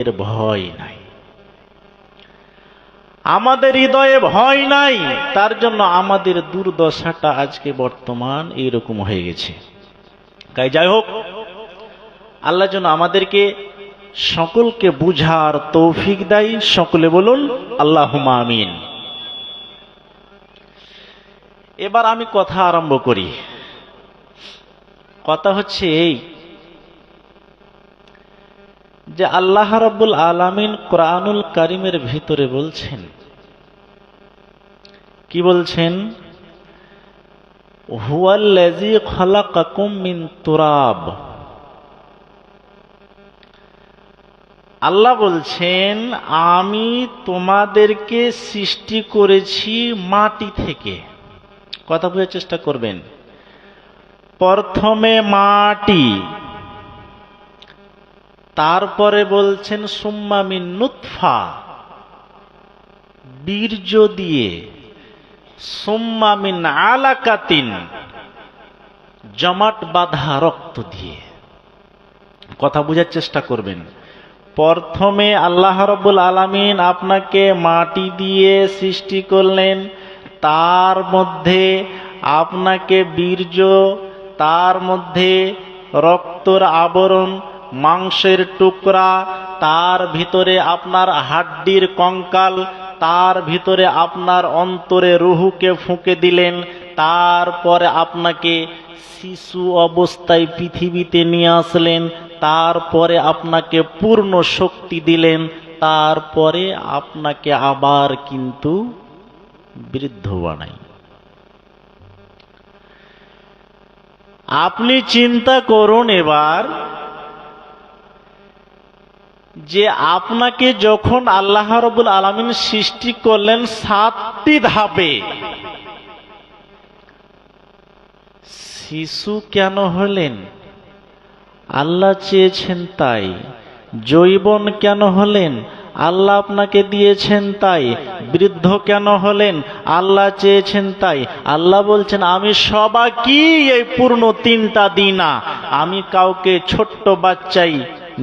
ভয় নাই, আমাদের হৃদয়ে ভয় নাই, তার জন্য আমাদের দুর্দশাটা আজকে বর্তমান এইরকম হয়ে গেছে। তাই যাই হোক, আল্লাহ যেন আমাদেরকে সকলকে বুঝার তৌফিক দেয়। সকলে বলুন আল্লাহুম্মা আমিন। এবার আমি কথা আরম্ভ করি। কথা হচ্ছে এই যে আল্লাহ রাব্বুল আলামিন কোরআনুল কারীমের ভিতরে বলছেন, কি বলছেন? হুয়াল্লাযী খালাকাকুম মিন তুরাব। আল্লাহ বলছেন, আমি তোমাদেরকে সৃষ্টি করেছি মাটি থেকে। কথা বোঝার চেষ্টা করবেন। প্রথমে মাটি, তারপরে বলছেন সুম্মা মিন নুতফা, বীর্য দিয়ে, সুম্মা মিন আলাকাতিন, জমাট বাঁধা রক্ত দিয়ে। কথা বোঝার চেষ্টা করবেন। প্রথমে আল্লাহ রাব্বুল আলামিন আপনাকে মাটি দিয়ে সৃষ্টি করলেন, তার মধ্যে আপনাকে বীর্য, তার মধ্যে রক্তর আবরণ, মাংসের টুকরা, তার ভিতরে আপনার হাড্ডির কঙ্কাল, তার ভিতরে আপনার অন্তরে রুহুকে ফুঁকে দিলেন, তারপরে আপনাকে শিশু অবস্থায় পৃথিবীতে নিয়ে আসলেন, তারপরে আপনাকে পূর্ণ শক্তি দিলেন, তারপরে আপনাকে আবার কিন্তু বৃদ্ধ বানাই। আপনি চিন্তা করুন এবার, যে আপনাকে যখন আল্লাহ রাব্বুল আলামিন সৃষ্টি করলেন 7টি ধাপে, শিশু কেন হলেন? আল্লাহ চেয়েছেন তাই। যৌবন কেন হলেন? আল্লাহ আপনাকে দিয়েছেন তাই। বৃদ্ধ কেন হলেন? আল্লাহ চেয়েছেন তাই। আল্লাহ বলছেন, আমি সবাইকে এই পূর্ণ 3টা দিই না। আমি কাউকে ছোট্ট বাচ্চাই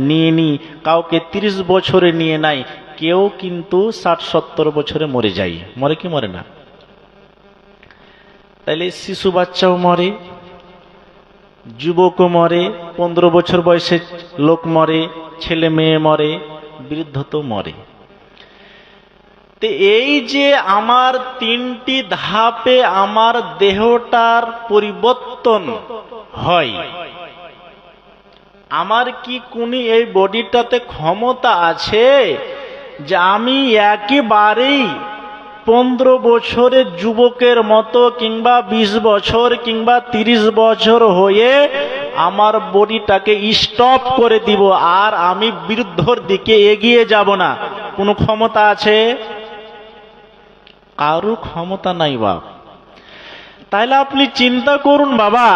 নিয়ে নি, কাউকে 30 বছরে নিয়ে নাই, কেউ কিন্তু 60-70 বছরে মরে যায়। মরে কি মরে না? তাইলে শিশু বাচ্চাও মরে, যুবকও মরে, 15 বছর বয়সে লোক মরে, ছেলে মেয়ে মরে, বৃদ্ধ তো মরে। তো এই যে আমার 3টি ধাপে আমার দেহটার পরিবর্তন হয়, আমার কি কোনি এই বডিটাতে ক্ষমতা আছে যে আমি একেবারেই 15 বছরের যুবকের মতো, কিংবা 20 বছর কিংবা 30 বছর হয়ে আমার বডিটাকে স্টপ করে দিব, আর আমি বৃদ্ধর দিকে এগিয়ে যাব না? কোনো ক্ষমতা আছে? কারো ক্ষমতা নাই বাপ। তাইলে আপনি চিন্তা করুন বাবা,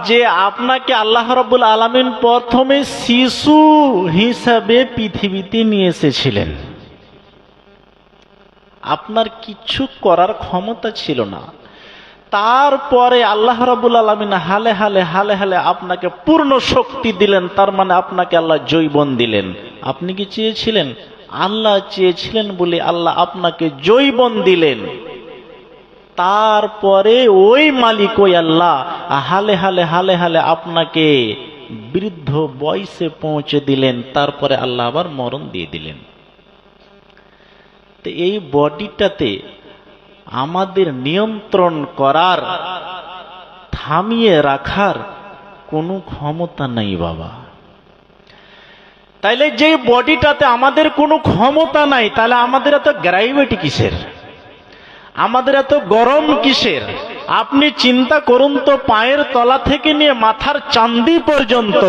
যে আপনাকে আল্লাহ রাব্বুল আলামিন প্রথমে শিশু হিসাবে পৃথিবীতে নিয়ে এসেছিলেন। আপনার কিছু করার ক্ষমতা ছিল না। তারপরে আল্লাহ রাব্বুল আলামিন হালে হালে আপনাকে পূর্ণ শক্তি দিলেন, তার মানে আপনাকে আল্লাহ যৌবন দিলেন। আপনি কি চেয়েছিলেন? আল্লাহ চেয়েছিলেন বলে আল্লাহ আপনাকে যৌবন দিলেন। তারপরে ওই মালিক, ওই আল্লাহ হালে হালে আপনাকে বৃদ্ধ বয়সে পৌঁছে দিলেন। তারপরে আল্লাহ আবার মরণ দিয়ে দিলেন। তো এই বডিটাতে আমাদের নিয়ন্ত্রণ করার, থামিয়ে রাখার কোনো ক্ষমতা নাই বাবা। তাইলে যে বডিটাতে আমাদের কোনো ক্ষমতা নাই, তাহলে আমাদের এত গ্র্যাভিটি কিসের? আমাদের এত গরম কিসের? আপনি চিন্তা করুন তো, পায়ের তলা থেকে নিয়ে মাথার চান্দি পর্যন্ত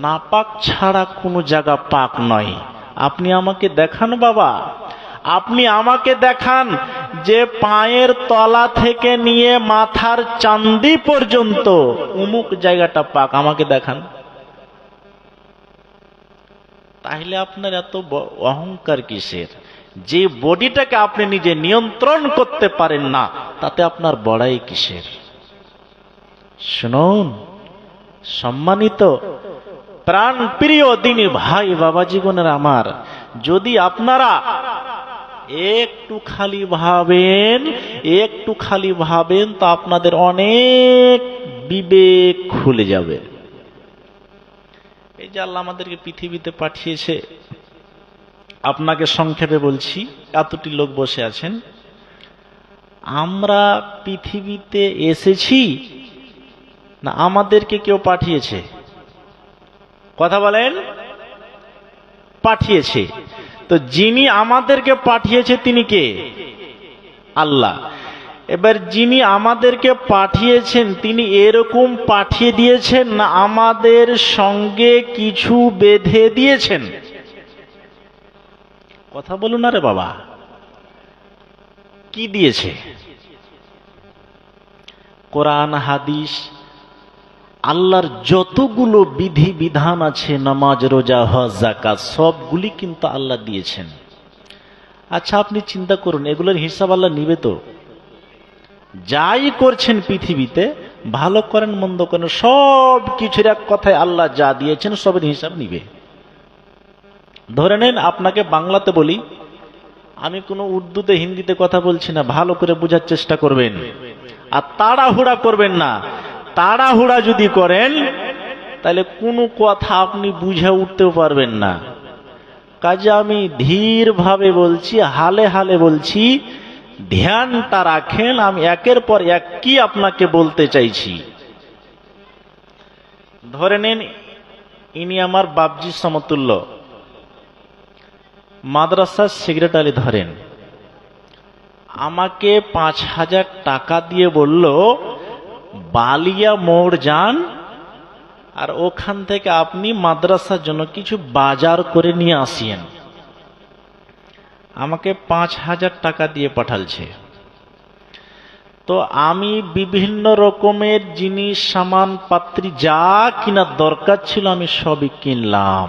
নাপাক ছাড়া কোনো জায়গা পাক নয়। আপনি আমাকে দেখান বাবা, আপনি আমাকে দেখান যে পায়ের তলা থেকে নিয়ে মাথার চান্দি পর্যন্ত অমুক জায়গাটা পাক, আমাকে দেখান। তাহলে আপনার এত অহংকার কিসের? যে বডিটাকে আপনি নিজে নিয়ন্ত্রণ করতে পারেন না, তাতে আপনার বড়াই কিসের? শুনুন সম্মানিত প্রাণ প্রিয় দিনী ভাই বাবা জীবনের আমার, যদি আপনারা একটু খালি ভাবেন তো আপনাদের অনেক বিবেক খুলে যাবে। এই যে আল্লাহ আমাদেরকে পৃথিবীতে পাঠিয়েছে, আপনাকে সংক্ষেপে বলছি, এতটি লোক বসে আছেন, আমরা পৃথিবীতে এসেছি না আমাদেরকে কেউ পাঠিয়েছে? কথা বলেন। পাঠিয়েছে। তো যিনি আমাদেরকে পাঠিয়েছে তিনি কে? আল্লাহ। এবার যিনি আমাদেরকে পাঠিয়েছেন তিনি এরকম পাঠিয়ে দিয়েছেন না আমাদের সঙ্গে কিছু বেঁধে দিয়েছেন? কথা বলুন না রে বাবা, কি দিয়েছে? কোরআন হাদিস, আল্লাহর যতগুলো বিধি বিধান আছে, নামাজ রোজা হজ যাকাত, সবগুলি কিন্তু আল্লাহ দিয়েছেন। আচ্ছা আপনি চিন্তা করুন, এগুলোর হিসাব আল্লাহ নিবে তো? যাই করছেন পৃথিবীতে, ভালো করেন মন্দ করেন, সব কিছুর এক কথায় আল্লাহ যা দিয়েছেন সবের হিসাব নিবে। ধরে নেন আপনাকে বাংলাতে বলি, আমি কোনো উর্দুতে হিন্দিতে কথা বলছি না, ভালো করে বোঝার চেষ্টা করবেন আর তাড়াহুড়া করবেন না। তাড়াহুড়া যদি করেন তাহলে কোনো কথা আপনি বুঝে উঠতেও পারবেন না। কাজে আমি ধীর ভাবে বলছি, হালে হালে বলছি, ধ্যানটা রাখেন। আমি একের পর এক কি আপনাকে বলতে চাইছি। ধরে নিন ইনি আমার বাপজি সমতুল্য, মাদ্রাসার সেক্রেটারি ধরেন, আমাকে ৫,০০০ টাকা দিয়ে বলল বালিয়া মোড় যান আর ওখান থেকে আপনি মাদ্রাসার জন্য কিছু বাজার করে নিয়ে আসিয়েন। আমাকে ৫,০০০ টাকা দিয়ে পাঠালছে। তো আমি বিভিন্ন রকমের জিনিস সামান পাত্রী যা কিনার দরকার ছিল আমি সবই কিনলাম।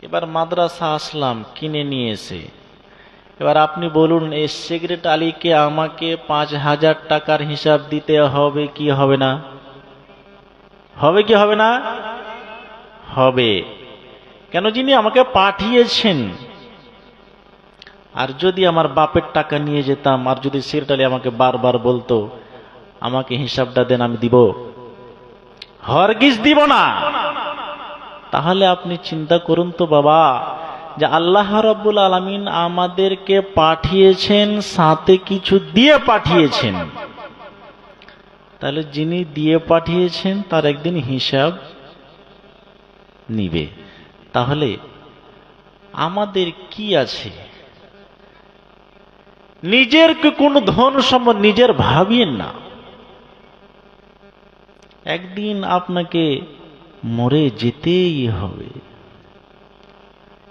এবার মাদ্রাসা আসলাম, কিনে নিয়ে এসে এবার আপনি বলুন এই সেক্রেটারিকে আমাকে ৫,০০০ টাকার হিসাব দিতে হবে কি হবে না? হবে কি হবে না? হবে। কেন? যিনি আমাকে পাঠিয়েছেন। আর যদি আমার বাপের টাকা নিয়ে যেতাম আর যদি সেক্রেটারি আমাকে বারবার বলতো আমাকে হিসাবটা দেন, আমি দিব? হরগিজ দিব না। তাহলে আপনি চিন্তা করুন তো বাবা, যে আল্লাহ রাব্বুল আলামিন আমাদেরকে পাঠিয়েছেন, সাথে কিছু দিয়ে পাঠিয়েছেন। তাহলে যিনি দিয়ে পাঠিয়েছেন তার একদিন হিসাব নিবে। তাহলে আমাদের কি আছে? নিজের কোন ধন সম্পদ নিজের ভাবিয়েন না। একদিন আপনাকে মরে যেতেই হবে,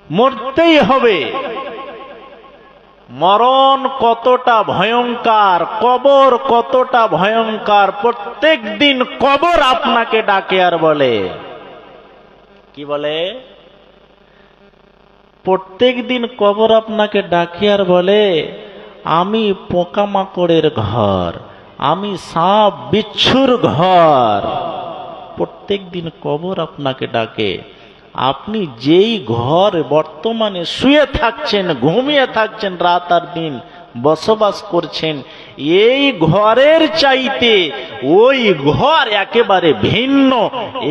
মরতেই হবে। মরণ কতটা ভয়ঙ্কর, কবর কতটা ভয়ঙ্কর, প্রত্যেক দিন কবর আপনাকে ডাকে আর বলে, কি বলে? প্রত্যেক দিন কবর আপনাকে ডাকে আর বলে আমি পোকামাকড়ের ঘর, আমি সাপ বিচ্ছুর ঘর। প্রত্যেক দিন কবর আপনাকে ডাকে। আপনি যেই ঘর বর্তমানে শুয়ে থাকছেন, ঘুমিয়ে থাকছেন, রাত আর দিন বসবাস করছেন, এই ঘরের চাইতে ওই ঘর একেবারে ভিন্ন,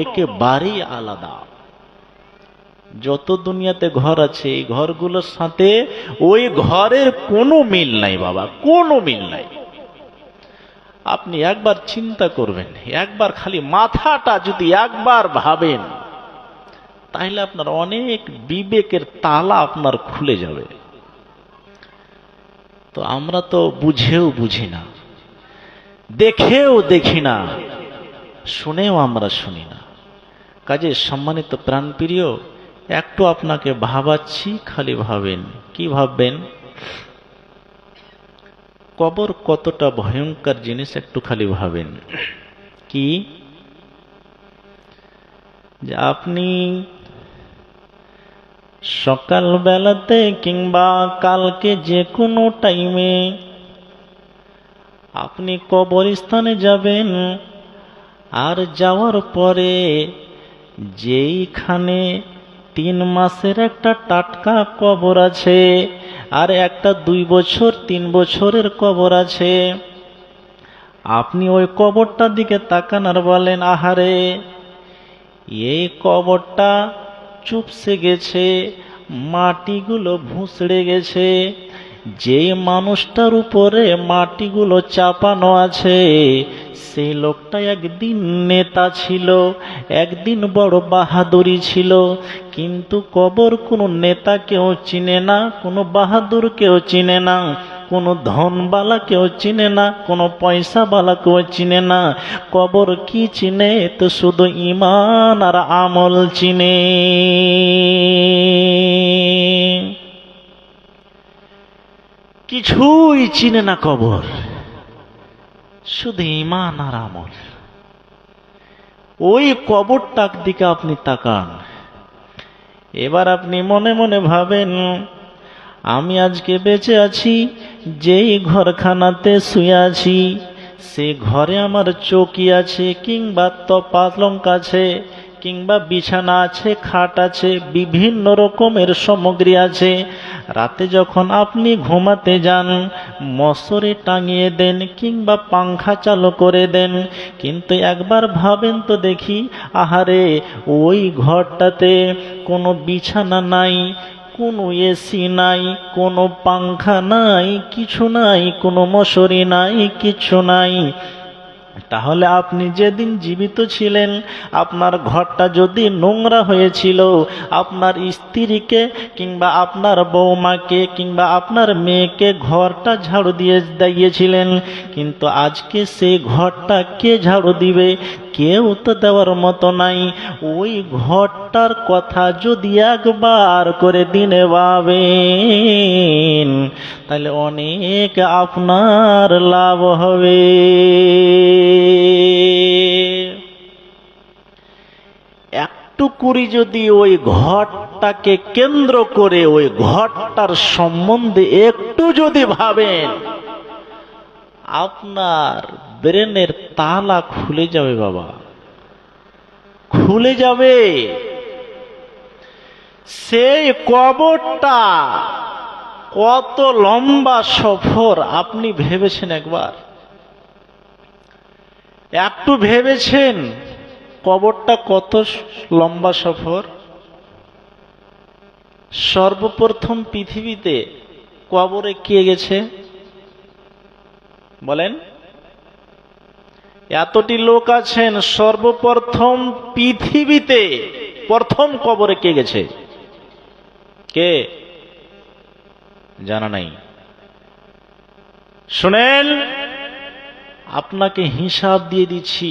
একেবারেই আলাদা। যত দুনিয়াতে ঘর আছে এই ঘরগুলোর সাথে ওই ঘরের কোনো মিল নাই বাবা, কোনো মিল নাই। আপনি একবার চিন্তা করবেন, একবার খালি মাথাটা যদি একবার ভাবেন, তাহলে আপনার অনেক বিবেকের তালা আপনার খুলে যাবে। তো আমরা তো বুঝেও বুঝি না, দেখেও দেখি না, শুনেও আমরা শুনি না। কাজে সম্মানিত প্রাণপ্রিয়, একটু আপনাকে ভাবাচ্ছি, খালি ভাবেন। কি ভাববেন? কবর কতটা ভয়ঙ্কর জিনিস একটু খালি ভাবেন। কি যে আপনি সকাল বেলাতে কিংবা কালকে যে কোনো টাইমে আপনি কবরস্থানে যাবেন, আর যাওয়ার পরে যেইখানে 3 মাসের একটা টাটকা কবর আছে আর একটা 2 বছর 3 বছরের কবর আছে, আপনি ওই কবরটার দিকে তাকান আর বলেন, আহারে এই কবরটা চুপসে গেছে, মাটিগুলো ভুসড়ে গেছে, যে মানুষটার উপরে মাটিগুলো চাপানো আছে সেই লোকটা একদিন নেতা ছিল, একদিন বড় বাহাদুরি ছিল, কিন্তু কবর কোনো নেতা কেউ চিনে না, কোনো বাহাদুর কেউ চিনে না, কোনো ধনবালা কেউ চিনে না, কোনো পয়সাওয়ালা কেউ চিনে না। কবর কি চিনে? তো শুধু ঈমান আর আমল চিনে। কিছুই চিনে না কবর, শুধু ঈমান আর আমল। ওই কবরটার দিকে আপনি তাকান। এবার আপনি মনে মনে ভাবেন, আমি আজকে বেঁচে আছি, যেই ঘরখানাতে শুয়ে আছি সে ঘরে আমার চৌকি আছে, কিংবা পালঙ্ক আছে, কিংবা বিছানা আছে, খাট আছে, বিভিন্ন রকমের সামগ্রী আছে। রাতে যখন আপনি ঘুমাতে যান মশারি টাঙিয়ে দেন কিংবা পাংখা চালু করে দেন, কিন্তু একবার ভাবেন তো দেখি, আহারে ওই ঘরটাতে কোনো বিছানা নাই, কোনো এসি নাই, কোনো পাংখা নাই, কিছু নাই, কোনো মশারি নাই, কিছু নাই। তাহলে আপনি যেদিন জীবিত ছিলেন আপনার ঘরটা যদি নোংরা হয়েছিল, আপনার স্ত্রীকে কিংবা আপনার বৌমাকে কিংবা আপনার মেয়েকে ঘরটা ঝাড়ু দিয়ে দিয়েছিলেন, কিন্তু আজকে সেই ঘরটা কে ঝাড়ু দিবে? কেউ তো দেওয়ার মতো নাই। ওই ঘরটার কথা যদি একবার করে দিনে ভাবেন তাহলে অনেক আপনার লাভ হবে। একটু করে যদি ওই ঘরটাকে কেন্দ্র করে ওই ঘরটার সম্বন্ধে একটু যদি ভাবেন, আপনার ব্রেনের তালা খুলে যাবে বাবা, খুলে যাবে। সেই কবরটা কত লম্বা সফর আপনি ভেবেছেন? একবার একটু ভেবেছেন কবরটা কত লম্বা সফর? সর্বপ্রথম পৃথিবীতে কবরে কে গেছে বলেন? এতটি লোক আছেন, সর্বপ্রথম পৃথিবীতে প্রথম কবরে কে গেছে? কে? জানা নাই? শুনেন, আপনাকে হিসাব দিয়ে দিচ্ছি,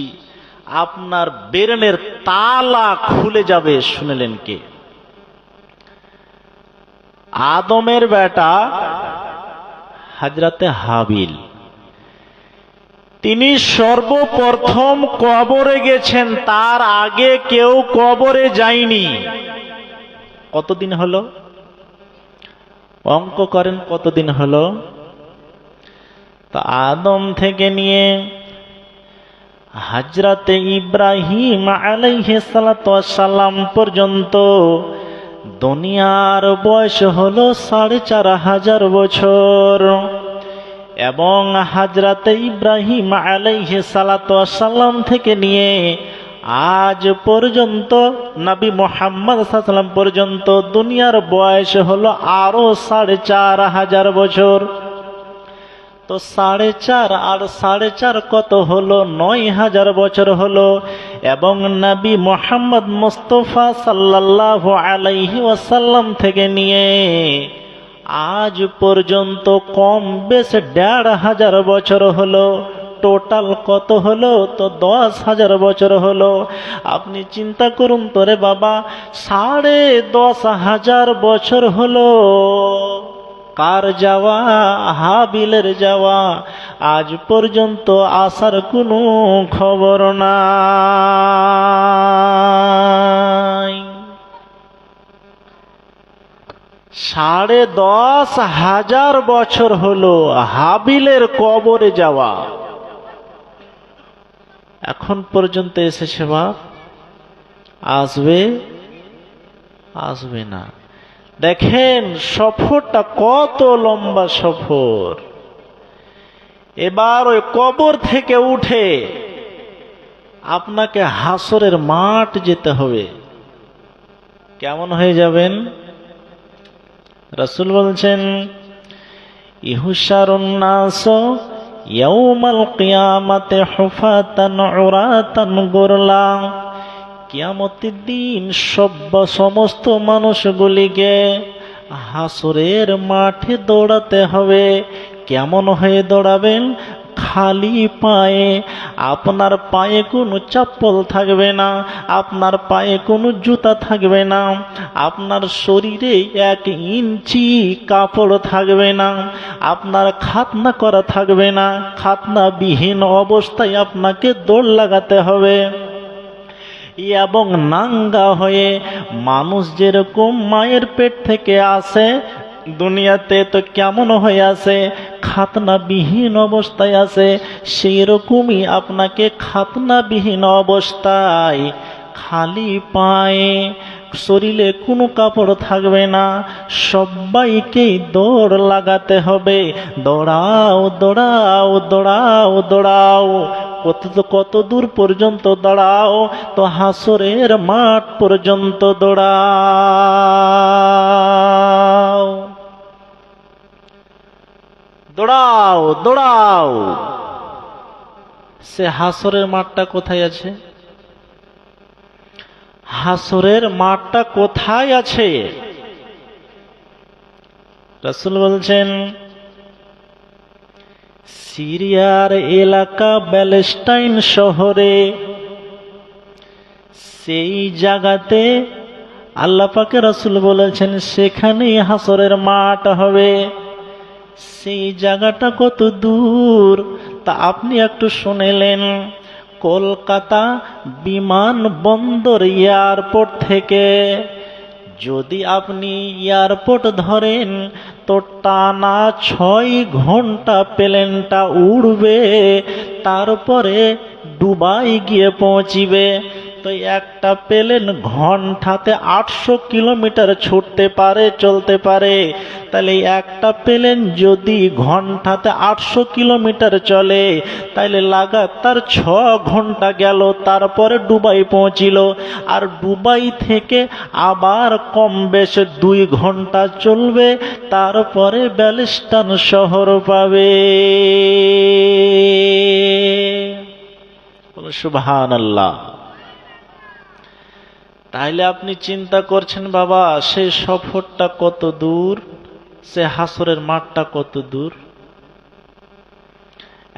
আপনার ব্রেনের তালা খুলে যাবে। শুনলেন কে? আদমের বেটা হযরতে হাবিল, তিনি সর্বপ্রথম কবরে গেছেন, তার আগে কেউ কবরে যায়নি। কতদিন হলো? অঙ্ক করেন, কতদিন হলো? তা আদম থেকে নিয়ে হযরতে ইব্রাহিম আলাইহিস সালাতু ওয়াস সালাম পর্যন্ত দুনিয়ার বয়স হলো ৪৫০০ বছর। এবং হযরতে ইব্রাহিম আলাইহিস সালাতু ওয়াস সালাম থেকে নিয়ে আজ পর্যন্ত নবী মুহাম্মদ সাল্লাল্লাহু আলাইহি ওয়াসাল্লাম পর্যন্ত দুনিয়ার বয়স হলো আরো ৪৫০০ বছর। তো ৪৫০০ আর ৪৫০ কত হলো? ৯০০০ বছর হলো। এবং নবী মুহাম্মদ মুস্তাফা সাল্লাল্লাহু আলাইহি ওয়াসাল্লাম থেকে নিয়ে আজ পর্যন্ত কম বেশ ১৫০০ বছর হলো। টোটাল কত হলো? তো ১০,০০০ বছর হলো। আপনি চিন্তা করুন তো রে বাবা, ১০,৫০০ বছর হলো কার যাওয়া? হাবিলের যাওয়া। আজ পর্যন্ত আসার কোনো খবর নাই। ১০,৫০০ বছর হলো হাবিলের কবরে যাওয়া। এখন পর্যন্ত এসেছে বাপ? আসবে? আসবে না। দেখেন সফরটা কত লম্বা সফর। এবার ওই কবর থেকে উঠে আপনাকে হাসরের মাঠ যেতে হবে। কেমন হয়ে যাবেন? রাসূল বলছেন, ইহুশারুন নাস ইয়াউমাল কিয়ামাতি হুফাতান উরাতান গুরলা। কিয়ামতের দিন সমস্ত মানুষগুলিকে হাসরের মাঠে দৌড়াতে হবে। কেমন হয়ে দৌড়াবেন? খালি পায়ে। আপনার পায়ে কোনো চপ্পল থাকবে না, আপনার পায়ে কোনো জুতা থাকবে না, আপনার শরীরে 1 ইঞ্চি কাপড় থাকবে না, আপনার খাতনা করা থাকবে না। খাতনাবিহীন অবস্থায় আপনাকে দৌড় লাগাতে হবে। এবং নাঙ্গা হয়ে, মানুষ যেরকম মায়ের পেট থেকে আসে দুনিয়াতে, তো কেমন হয়ে আসে? খাতনাবিহীন অবস্থায় আসে। সেই রকমই আপনাকে খাতনাবিহীন অবস্থায় খালি পায়ে, শরীরে কোনো কাপড় থাকবে না, সবাইকেই দৌড় লাগাতে হবে। দৌড়াও দৌড়াও দৌড়াও দৌড়াও। কত দূর পর্যন্ত দৌড়াও? তো হাসরের মাঠ পর্যন্ত দৌড়াও। দৌড়াও দৌড়াও। সে হাসরের মাঠটা কোথায় আছে? হাসরের মাঠটা কোথায় আছে? রাসূল বলছেন, সিরিয়ার এলাকা প্যালেস্টাইন শহরে, সেই জায়গাতে আল্লাহ পাকের রাসূল বলেছেন সেখানেই হাসরের মাঠ হবে। সেই জায়গাটা কত দূর তা আপনি একটু শুনেলেন। কলকাতা বিমানবন্দর এয়ারপোর্ট থেকে যদি আপনি এয়ারপোর্ট ধরেন তো টানা 6 ঘন্টা প্লেনটা উড়বে, তারপরে দুবাই গিয়ে পৌঁছিবে। তো একটা প্লেন ঘন্টাতে 800 কিলোমিটার ছুটতে পারে, চলতে পারে। তাহলে একটা প্লেন যদি ঘন্টাতে 800 কিলোমিটার চলে, তাহলে লাগাতার 6 ঘন্টা গেল, তারপরে দুবাই পৌঁছিল। আর দুবাই থেকে আবার কম বেশি 2 ঘন্টা চলবে, তারপরে প্যালেস্টাইন শহর পাবে। সুবহানাল্লাহ। তাইলে আপনি চিন্তা করছেন বাবা, সেই সফরটা কত দূর, সে হাসরের মাঠটা কত দূর।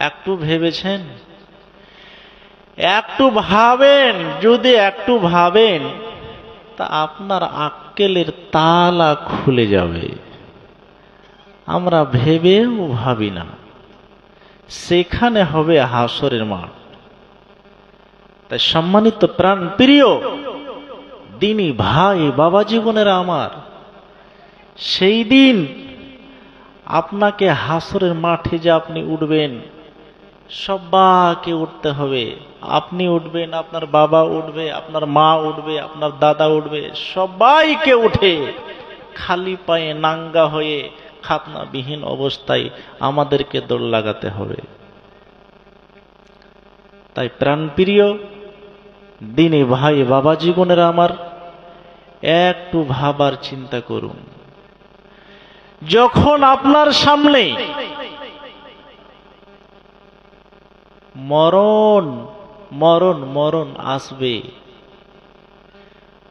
একটু ভেবেছেন? একটু ভাবেন। যদি একটু ভাবেন তা আপনার আক্কেলের তালা খুলে যাবে। আমরা ভেবেও ভাবি না সেখানে হবে হাসরের মাঠ। তাই সম্মানিত প্রাণ প্রিয় দিনী ভাই বাবা জীবনের আমার, সেই দিন আপনাকে হাসরের মাঠে যে আপনি উঠবেন, সবাইকে উঠতে হবে। আপনি উঠবেন, আপনার বাবা উঠবে, আপনার মা উঠবে, আপনার দাদা উঠবে, সবাইকে উঠে খালি পায়ে নাঙ্গা হয়ে খাতনাবিহীন অবস্থায় আমাদেরকে দৌড় লাগাতে হবে। তাই প্রাণপ্রিয় দিনী ভাই বাবা জীবনের আমার, একটু ভাবার চিন্তা করুন। যখন আপনার সামনে মরণ মরণ মরণ আসবে,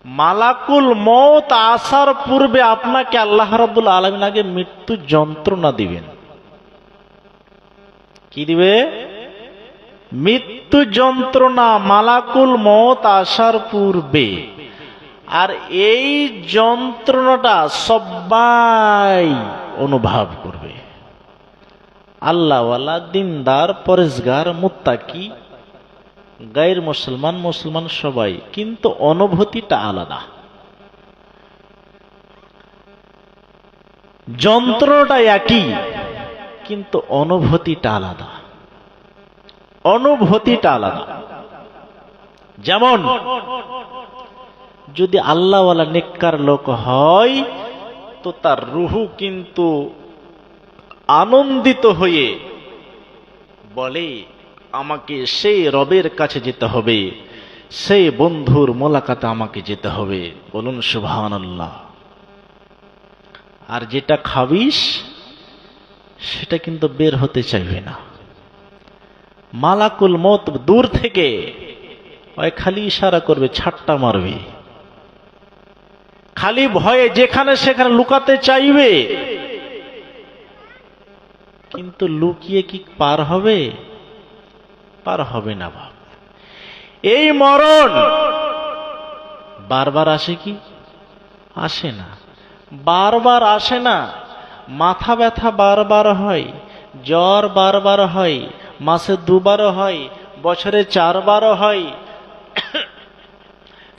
মালাকুল মউত আসার পূর্বে আপনাকে আল্লাহ রাব্বুল আলামিন আগে মৃত্যু যন্ত্রণা দিবেন। কি দিবে? মৃত্যু যন্ত্রণা মালাকুল মউত আসার পূর্বে। আর এই যন্ত্রণাটা সবাই অনুভব করবে। আল্লাহওয়ালা, দিনদার, পরেজগার, মুত্তাকি, গায়ের মুসলমান, মুসলমান সবাই, কিন্তু অনুভূতিটা আলাদা। যন্ত্রণাটা একই, কিন্তু অনুভূতিটা আলাদা। অনুভূতিটা আলাদা। যেমন যদি আল্লাহওয়ালা নেককার লোক হয় তো তার রুহু কিন্তু আনন্দিত হয়ে বলে, আমাকে সেই রবের কাছে যেতে হবে, সেই বন্ধুর মোলাকাতে আমাকে যেতে হবে। বলুন সুবহানাল্লাহ। আর যেটা খাবিস সেটা কিন্তু বের হতে চাইবে না। মালাকুল মউত দূর থেকে ওই খালি ইশারা করবে, ছাট্টা মারবে, খালি ভয়ে যেখানে সেখানে লুকাতে চাইবে, কিন্তু লুকিয়ে কি পার হবে? পার হবে না বাপ। এই মরণ বারবার আসে কি? আসে না। বারবার আসে না। মাথা ব্যথা বারবার হয়, জ্বর বারবার হয়, মাসে 2 বার হয়, বছরে 4 বার হয়,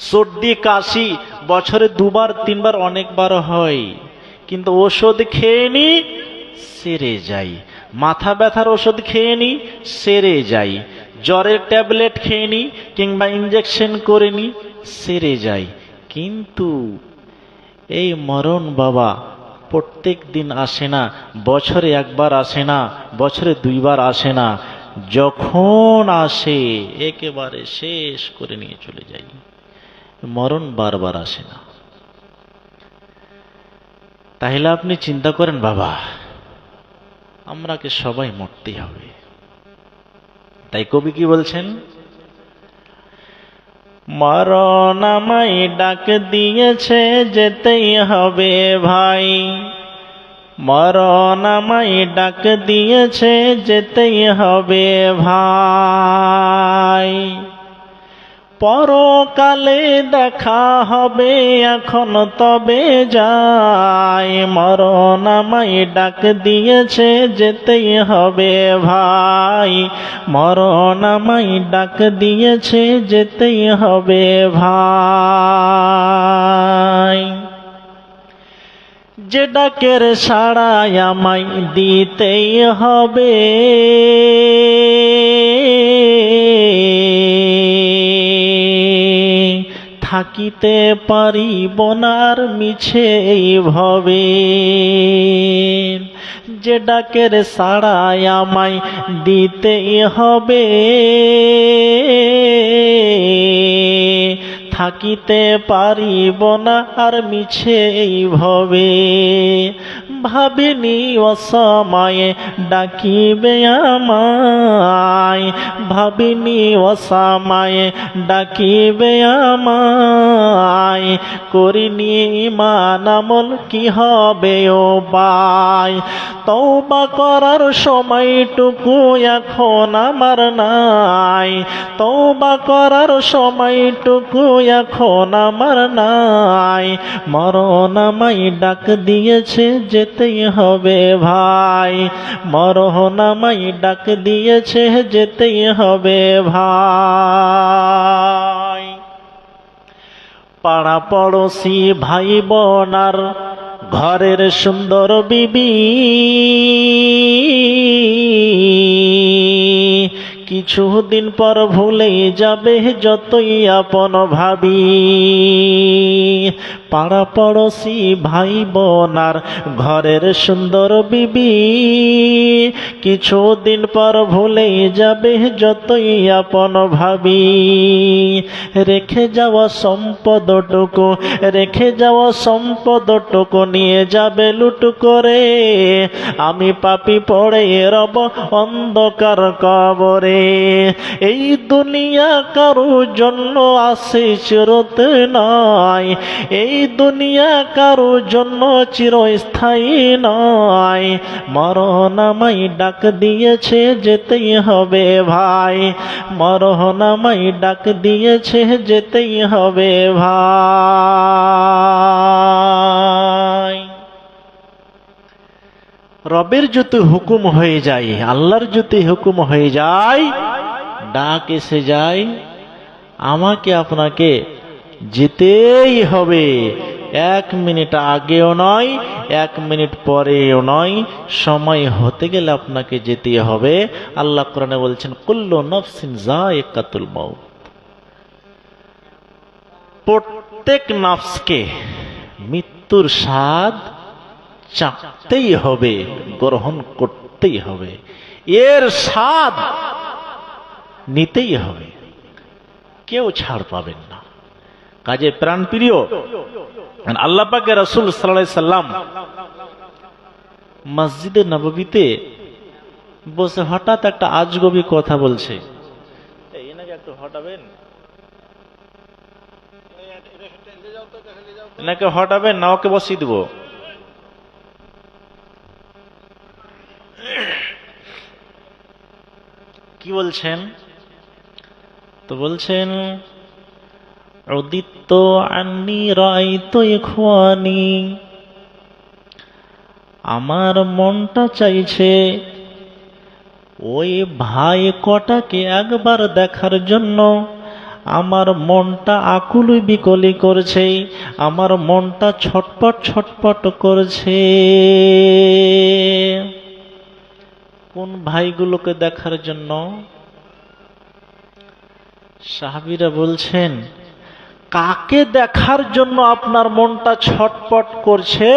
সর্দি কাশি বছরে 2 বার 3 বার অনেকবার হয়, কিন্তু ওষুধ খেয়ে নি সেরে যাই। মাথা ব্যথার ওষুধ খেয়ে নি সেরে যাই, জ্বরের ট্যাবলেট খেয়ে নি কিংবা ইঞ্জেকশন করে নি সেরে যাই। কিন্তু এই মরণ বাবা প্রত্যেক দিন আসে না, বছরে 1 বার আসে না, বছরে 2 বার আসে না। যখন আসে একেবারে শেষ করে নিয়ে চলে যাই। মরণ বারবার আসে না। তাহলে আপনি চিন্তা করেন বাবা, আমরাকে সবাই মরতে হবে। তাই কবি কি বলছেন? মরণ আমায় ডাক দিয়েছে, যেতেই হবে ভাই। মরণ আমায় ডাক দিয়েছে, যেতেই হবে ভাই। পরকালে দেখা হবে, এখন তবে যাই। মরণ আমায় ডাক দিয়েছে, যেতেই হবে ভাই। মরণ আমায় ডাক দিয়েছে, যেতেই হবে ভাই। যে ডাকের সাড়ায় আমায় দিতেই হবে, থাকিতে পারিব না আর মিছে এই ভবে। যে ডাকের সাড়ায় আমায় দিতেই হবে, থাকিতে পারিব না আর মিছে এই ভবে। ভাবিনি অসময়ে ডাকিবে আমায়, ভাবিনি অসময়ে ডাকিবে আমায়। করিনি ঈমান আমল কি হবে ও ভাই। তওবা করার সময়টুকু এখন আমার নাই, তওবা করার সময়টুকু এখন আমার নাই। মরণ আমায় ডাক দিয়েছে, যেতেই হবে ভাই। মরণ আমায় ডাক দিয়েছে, যেতেই হবে ভাই। পাড়া পড়োশি ভাই বোন আর ঘরের সুন্দর বিবি, কিছুদিন পর ভুলেই যাবে যতই আপন ভাবি। পাড়া পড়োশি ভাই বোন আর ঘরের সুন্দর বিবি, কিছুদিন পর ভুলেই যাবে যতই আপন ভাবি। রেখে যাওয়া সম্পদটুকু, রেখে যাওয়া সম্পদটুকু নিয়ে যাবে লুট করে। আমি পাপী পড়ে রব অন্ধকার কবরে। এই দুনিয়া কারো জন্য আসে চিরতে নয়, এই দুনিয়া কারো জন্য চিরস্থায়ী নয়। মরণ আমায় ডাক দিয়েছে, যেতেই হবে ভাই। মরণ আমায় ডাক দিয়েছে, যেতেই হবে ভাই। রবের যদি হুকুম হয়ে যায়, আল্লাহর যদি হুকুম হয়ে যায়, ডাক এসে যায়, আমাকে আপনাকে যেতেই হবে। 1 মিনিট আগেও নয়, 1 মিনিট পরেও নয়, সময় হতে গেলে আপনাকে যেতে হবে। আল্লাহ কোরআনে বলছেন, কুল্লু নাফসিন যায়িকাতুল মাউত। প্রত্যেক নফসকে মৃত্যুর স্বাদ চাখতেই হবে, গ্রহণ করতেই হবে, এর স্বাদ নিতেই হবে, কেউ ছাড় পাবেন না। কাজে প্রাণপ্রিয় আল্লাহ পাকের রাসূল সাল্লাল্লাহু আলাইহি সাল্লাম মসজিদে নববীতে বসে হঠাৎ একটা আজগবি কথা বলছে। এনাকে একটু হটাবেন, এনাকে হটাবেন না, ওকে বসিয়ে দেব। কি বলছেন? তো বলছেন উদিত্ত আন্নি রাআইতু ইখওয়ানি, আমার মনটা চাইছে ওই ভাই কটাকে একবার দেখার জন্য। আমার মনটা আকুল বিকলি করছে, আমার মনটা ছটপট ছটপট করছে। কোন ভাইগুলোকে দেখার জন্য? সাহাবীরা বলছেন, কাকে দেখার জন্য আপনার মনটা ছটপট করছে?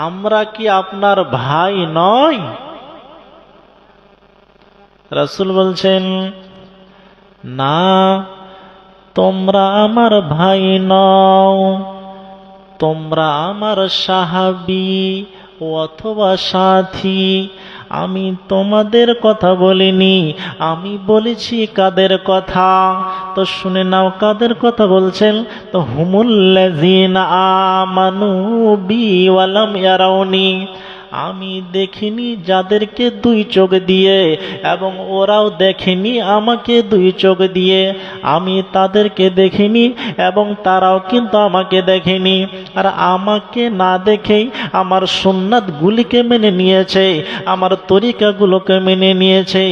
আমরা কি আপনার ভাই নয়? রাসূল বলছেন, না, তোমরা আমার ভাই নও, তোমরা আমার সাহাবী অথবা সাথী। আমি তোমাদের কথা বলিনি, আমি বলেছি কাদের কথা? তো শুনে নাও কাদের কথা বলছেন। তো হুমুল্লাযীনা আমানু বি ওয়া লাম ইয়ারাউনি, আমি দেখিনি যাদেরকে দুই চোখ দিয়ে, এবং ওরাও দেখেনি আমাকে দুই চোখ দিয়ে। আমি তাদেরকে দেখিনি এবং তারাও কিন্তু আমাকে দেখেনি। আর আমাকে না দেখেই আমার সুন্নাতগুলিকে মেনে নিয়েছে, আমার তরিকাগুলোকে মেনে নিয়েছে।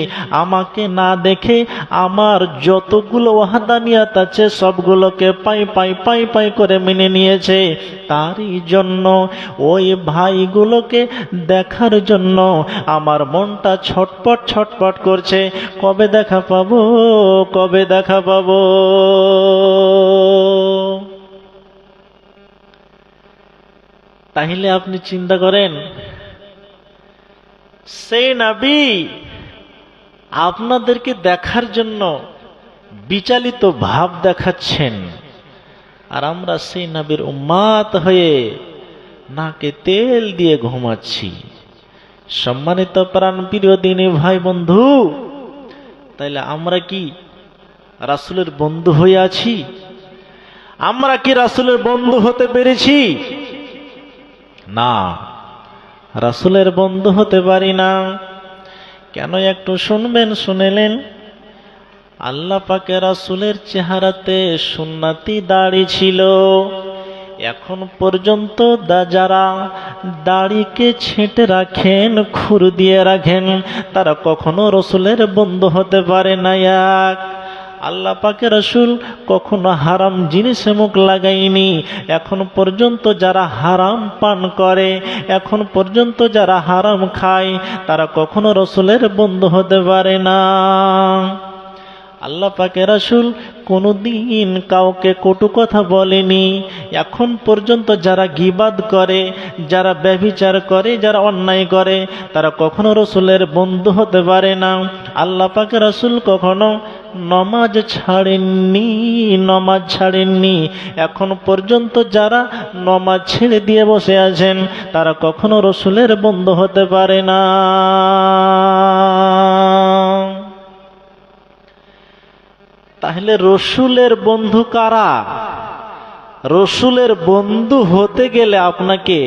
আমাকে না দেখে আমার যতগুলো ওয়াহদানিয়াত আছে সবগুলোকে পাই পাই পাই পাই করে মেনে নিয়েছে। তারই জন্য ওই ভাইগুলোকে দেখার জন্য আমার মনটা ছটপট ছটপট করছে। কবে দেখা পাবো, কবে দেখা পাবো? তাহলে আপনি চিন্তা করেন, সেই নবী আপনাদেরকে দেখার জন্য বিচলিত ভাব দেখাচ্ছেন, আর আমরা সেই নবীর উম্মত হয়ে নাকে তেল দিয়ে ঘুমাচ্ছি। সম্মানিত প্রাণপ্রিয় দিনী ভাই বন্ধু, তাইলে আমরা কি রাসূলের বন্ধু হয়ে আছি? আমরা কি রাসূলের বন্ধু হতে পেরেছি? না, রাসূলের বন্ধু হতে পারি না। কেন একটু শুনবেন, শুনেলেন? আল্লাহ পাকের রাসূলের চেহারাতে সুন্নতি দাড়ি ছিল। এখন পর্যন্ত যারা দাড়িকে ছেঁটে রাখেন, খুর দিয়ে রাখেন, তারা কখনো রাসূলের বন্ধু হতে পারে না। এক, আল্লাহ পাকের রাসূল কখনো হারাম জিনিসে মুখ লাগায়নি। এখন পর্যন্ত যারা হারাম পান করে, এখন পর্যন্ত যারা হারাম খায়, তারা কখনো রাসূলের বন্ধু হতে পারে না। আল্লাহ পাকের রাসূল কোনোদিন কাউকে কটু কথা বলেনি। এখন পর্যন্ত যারা গীবাত করে, যারা ব্যভিচার করে, যারা অন্যায় করে, তারা কখনো রাসূলের বন্ধু হতে পারে না। আল্লাহ পাকের রাসূল কখনো নমাজ ছাড়েননি, নমাজ ছাড়েননি। এখন পর্যন্ত যারা নমাজ ছেড়ে দিয়ে বসে আছেন, তারা কখনো রাসূলের বন্ধু হতে পারে না। তাহলে রসুলের বন্ধু কারা? রসুলের বন্ধু হতে গেলে আপনাকে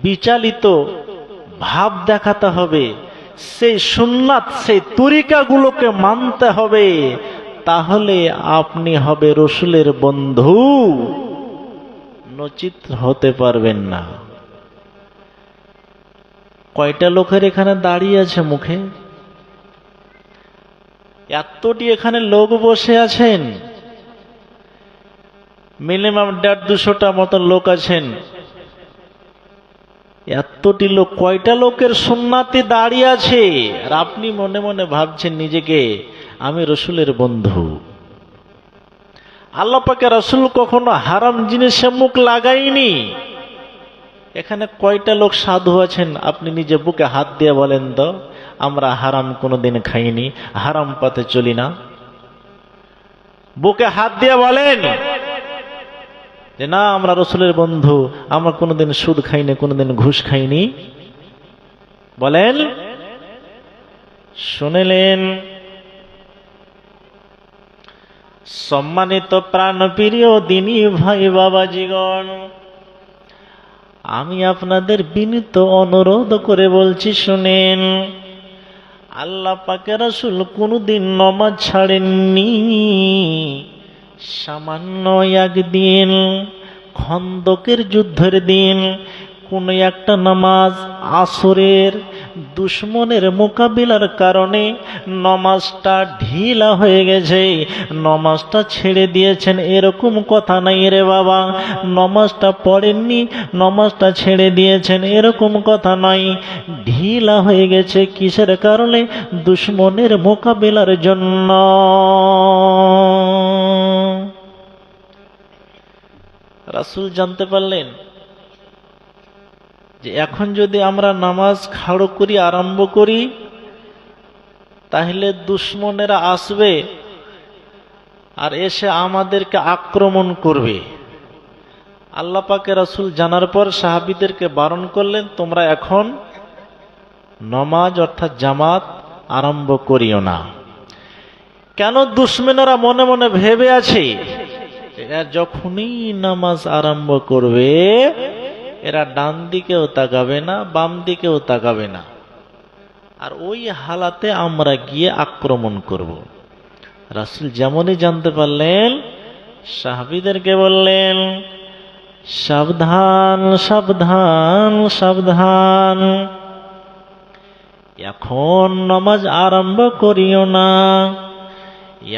বিচলিত ভাব দেখাতে হবে, সেই সুন্নাত, সেই তরিকাগুলোকে মানতে হবে, তাহলে আপনি হবে রসুলের বন্ধু, নচিত হতে পারবেন না। কয়টা লোকের এখানে দাঁড়িয়ে আছে মুখে? এতটি এখানে লোক বসে আছেন, মিনিমাম 150-200টা মতো লোক আছেন। এতটি লোক, কয়টা লোকের সুন্নাতে দাঁড়িয়ে আছে? আর আপনি মনে মনে ভাবছেন নিজেকে আমি রসুলের বন্ধু। আল্লাহ পাকের রাসূল কখনো হারাম জিনিসে মুখ লাগায়নি। এখানে কয়টা লোক সাধু আছেন আপনি নিজে বুকে হাত দিয়ে বলেন তো, আমরা হারাম কোনোদিন খাইনি, হারাম পথে চলি না। বুকে হাত দিয়ে বলেন যে না, আমরা রসুলের বন্ধু, আমরা কোনোদিন সুদ খাইনি, কোনোদিন ঘুষ খাইনি। বলেন। শুনলেন? সম্মানিত প্রাণপ্রিয় দিনী ভাই বাবাজিগণ, আমি আপনাদের বিনীত অনুরোধ করে বলছি, শুনেন। আল্লাহ পাকের রাসূল কোনদিন নামাজ ছাড়েননি। সামান্য একদিন খন্দকের যুদ্ধের দিন কোন একটা নামাজ আসরের দুশমনের মোকাবিলার কারণে নামাজটা ঢিলা হয়ে গেছে, নামাজটা ছেড়ে দিয়েছেন, এরকম কথা নাই রে বাবা। নামাজটা পড়েননি, নামাজটা ছেড়ে দিয়েছেন, এরকম কথা নয়। ঢিলা হয়ে গেছে কিসের কারণে? দুশমনের মোকাবিলার জন্য। রাসূল জানতে পারলেন যে এখন যদি আমরা নামাজ খাড়ো করি, আরম্ভ করি, তাহলে দুশমনেরা আসবে আর এসে আমাদেরকে আক্রমণ করবে। আল্লাহ পাকের রাসূল জানার পর সাহাবীদেরকে বারণ করলেন, তোমরা এখন নামাজ অর্থাৎ জামাত আরম্ভ করিও না। কেন? দুশমনেরা মনে মনে ভেবে আছে এরা যখনই নামাজ আরম্ভ করবে, এরা ডান দিকেও তাকাবে না, বাম দিকেও তাকাবে না, আর ওই হালাতে আমরা গিয়ে আক্রমণ করব। রাসূল যেমনই জানতে পারলেন, সাহাবীদেরকে বললেন, সাবধান সাবধান সাবধান, এখন নামাজ আরম্ভ করিও না।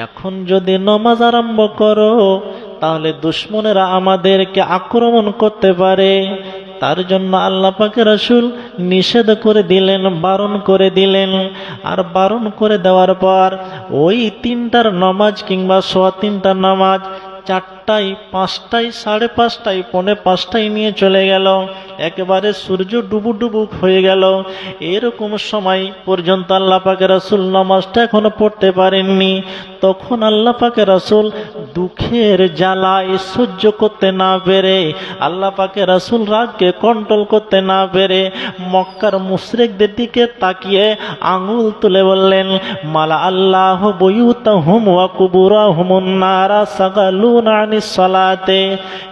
এখন যদি নামাজ আরম্ভ করো তাহলে দুশমনেরা আমাদেরকে আক্রমণ করতে পারে। তার জন্য আল্লাহ পাকের রাসূল নিষেধ করে দিলেন, বারণ করে দিলেন। আর বারণ করে দেওয়ার পর ওই তিনটার নামাজ কিংবা সোয়া তিনটার নামাজ 4টায়, 5টায়, 5:30টায়, 4:45টায় নিয়ে চলে গেল। একেবারে সূর্য ডুবু হয়ে গেল। এরকম সময় পর্যন্ত আল্লাহ পাকের রাসূল নামাজটা এখনো পড়তে পারেননি। তখন আল্লাহ পাকের রাসূল দুঃখের জ্বালায় সহ্য করতে না পেরে, আল্লাহ পাকের রাসূল রাগকে কন্ট্রোল করতে না পেরে মক্কার মুশরিকদের দিকে তাকিয়ে আঙুল তুলে বললেন, মালা আল্লাহ বুয়ুতাহুম ওয়া কুবুরাহুমুন নারা সাগালুনা আনিস সালাতে।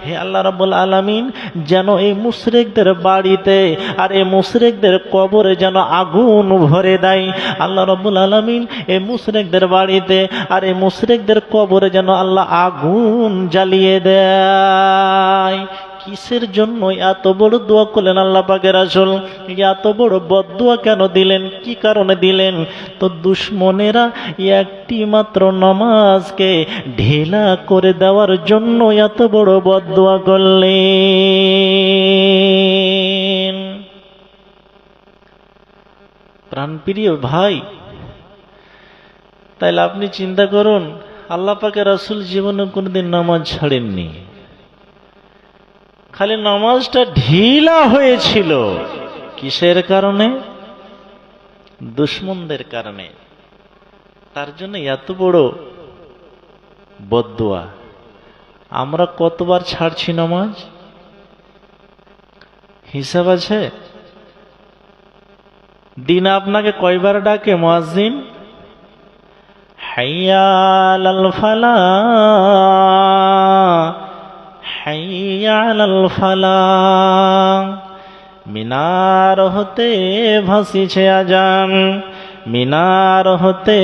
হে আল্লাহ রাব্বুল আলামিন, যেন এই মুশরিকদের বাড়িতে আর এই মুশরিকদের কবরে যেন আগুন ভরে দেয়। আল্লাহ রাব্বুল আলামিন এই মুশরিকদের বাড়িতে আর এই মুশরিকদের কবরে যেন আল্লাহ আগুন জ্বালিয়ে দেয়। কিসের জন্য এত বড় দোয়া করলেন আল্লাহ পাকের রাসূল? এত বড় বদদোয়া কেন দিলেন? কি কারণে দিলেন? তো দুশমনেরা একটি মাত্র নামাজকে ঢিলা করে দেওয়ার জন্য এত বড় বদদোয়া করলেন। প্রাণপ্রিয় ভাই, তাইলে আপনি চিন্তা করুন, আল্লাহ পাকের রাসূল জীবনে কোনোদিন নামাজ ছাড়েননি। খালি নামাজটা ঢিলা হয়েছিল কিসের কারণে? দুশমনদের কারণে। তার জন্য এত বড় বদদোয়া। আমরা কতবার ছাড়ছি নামাজ? হিসাব আছে? দিন আপনাকে কয়বার ডাকে মুয়াজ্জিন? হাইয়া আলাল ফালাহ, হাইয়া আলাল ফালাহ। মিনার হতে ভাসিছে আজান, মিনার হতে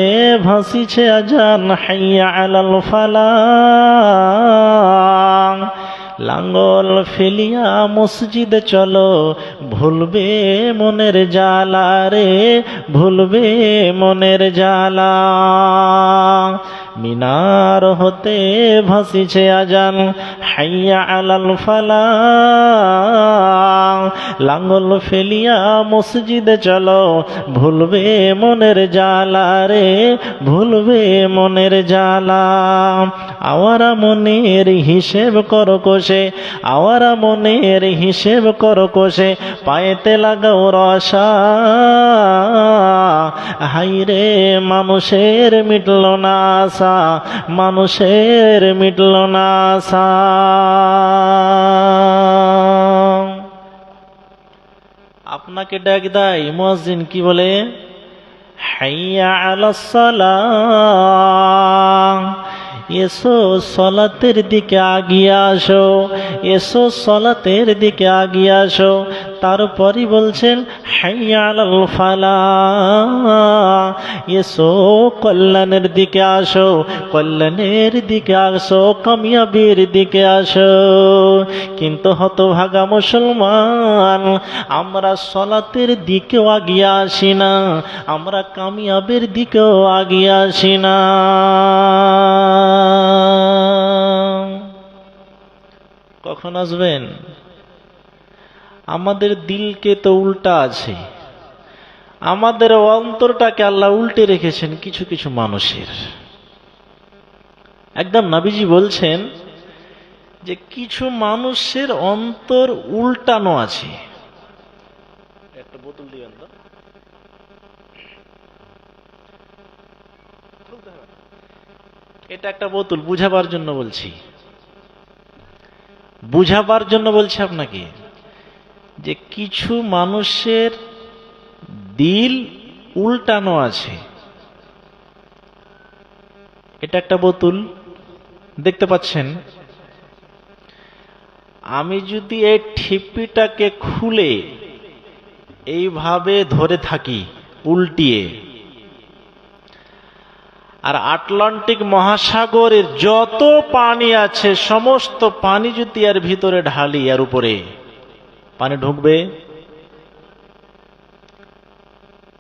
ভাসিছে আজান, হাইয়া আলাল ফালাহ। লাঙ্গল ফেলিয়া মসজিদে চলো, ভুলবে মনের জ্বালা রে, ভুলবে মনের জ্বালা। মিনার হতে ভাসিছে আজান, হাইয়া আলাল ফালাহ। লাঙ্গল ফেলিয়া মসজিদে চলো, ভুলবে মনের জ্বালা রে, ভুলবে মনের জ্বালা। আওয়ারা মনের হিসেব করো কষে, আওয়ারা মনের হিসেব করো কষে, পায়েতে লাগাও রসা। হাইরে মানুষের মিটল না আশা, মানুষের মিটল না আশা। আপনাকে ডাক দেয় মুয়াজ্জিন, কি বলে? হাইয়া আলাস সালাহ, এসো সলাতের দিকে আগিয়ে আসো, এসো সলাতের দিকে আগিয়ে আসো। তারপরই বলছেন হাইয়া আলাল ফালাহ, এসো কল্যাণের দিকে আসো, কল্যাণের দিকে আসো, কামিয়াবির দিকে আসো। কিন্তু হতভাগা মুসলমান, আমরা সলাতের দিকেও আগিয়ে আসি না, আমরা কামিয়াবের দিকেও আগিয়ে আসি না। কখন আসবেন? আমাদের দিলকে তো উল্টা আছে, আমাদের অন্তরটাকে আল্লাহ উল্টে রেখেছেন কিছু কিছু মানুষের। একদম নবীজি বলছেন যে কিছু মানুষের অন্তর উল্টানো আছে। একটা বোতল দিবেন তো, এটা একটা বোতল, বুঝাবার জন্য বলছি, বুঝাবার জন্য বলছি আপনাকে যে কিছু মানুষের দিল উল্টানো আছে। এটা একটা বোতল দেখতে পাচ্ছেন, আমি যদি এই ঠিপিটাকে খুলে এইভাবে ধরে থাকি উল্টিয়ে, আর আটলান্টিক মহাসাগরের যত পানি আছে সমস্ত পানি যদি এর ভিতরে ঢালি, এর উপরে পানি ঢুকবে?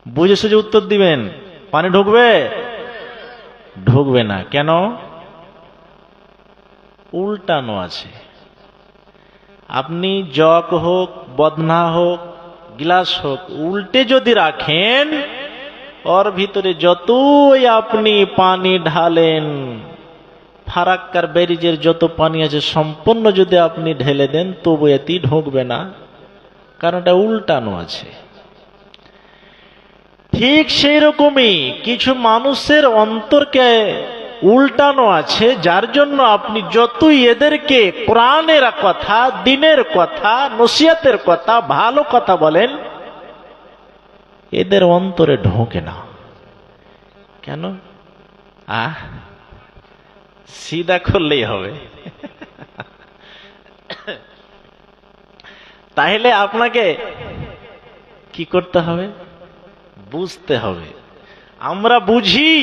বুঝে সুঝে উত্তর দিবেন। পানি ঢুকবে? ঢুকবে না। কেন? উল্টানো আছে। আপনি জগ হোক, বদনা হোক, গ্লাস হোক, উল্টে যদি রাখেন, ওর ভিতরে যতই আপনি পানি ঢালেন, ফারাক্কার ব্যারিজের যত পানি আছে সম্পূর্ণ যদি আপনি ঢেলে দেন, তবু এতে ঢুকবে না, কারণ এটা উল্টানো আছে। ঠিক সেই রকমই কিছু মানুষের অন্তরকে উল্টানো আছে, যার জন্য আপনি যতই এদেরকে কোরআনের কথা, দ্বীনের কথা, নসিহতের কথা, ভালো কথা বলেন, এদের অন্তরে ঢোকে না। কেন? সিধা করলেই হবে। তাহলে আপনাকে কি করতে হবে? বুঝতে হবে। আমরা বুঝি,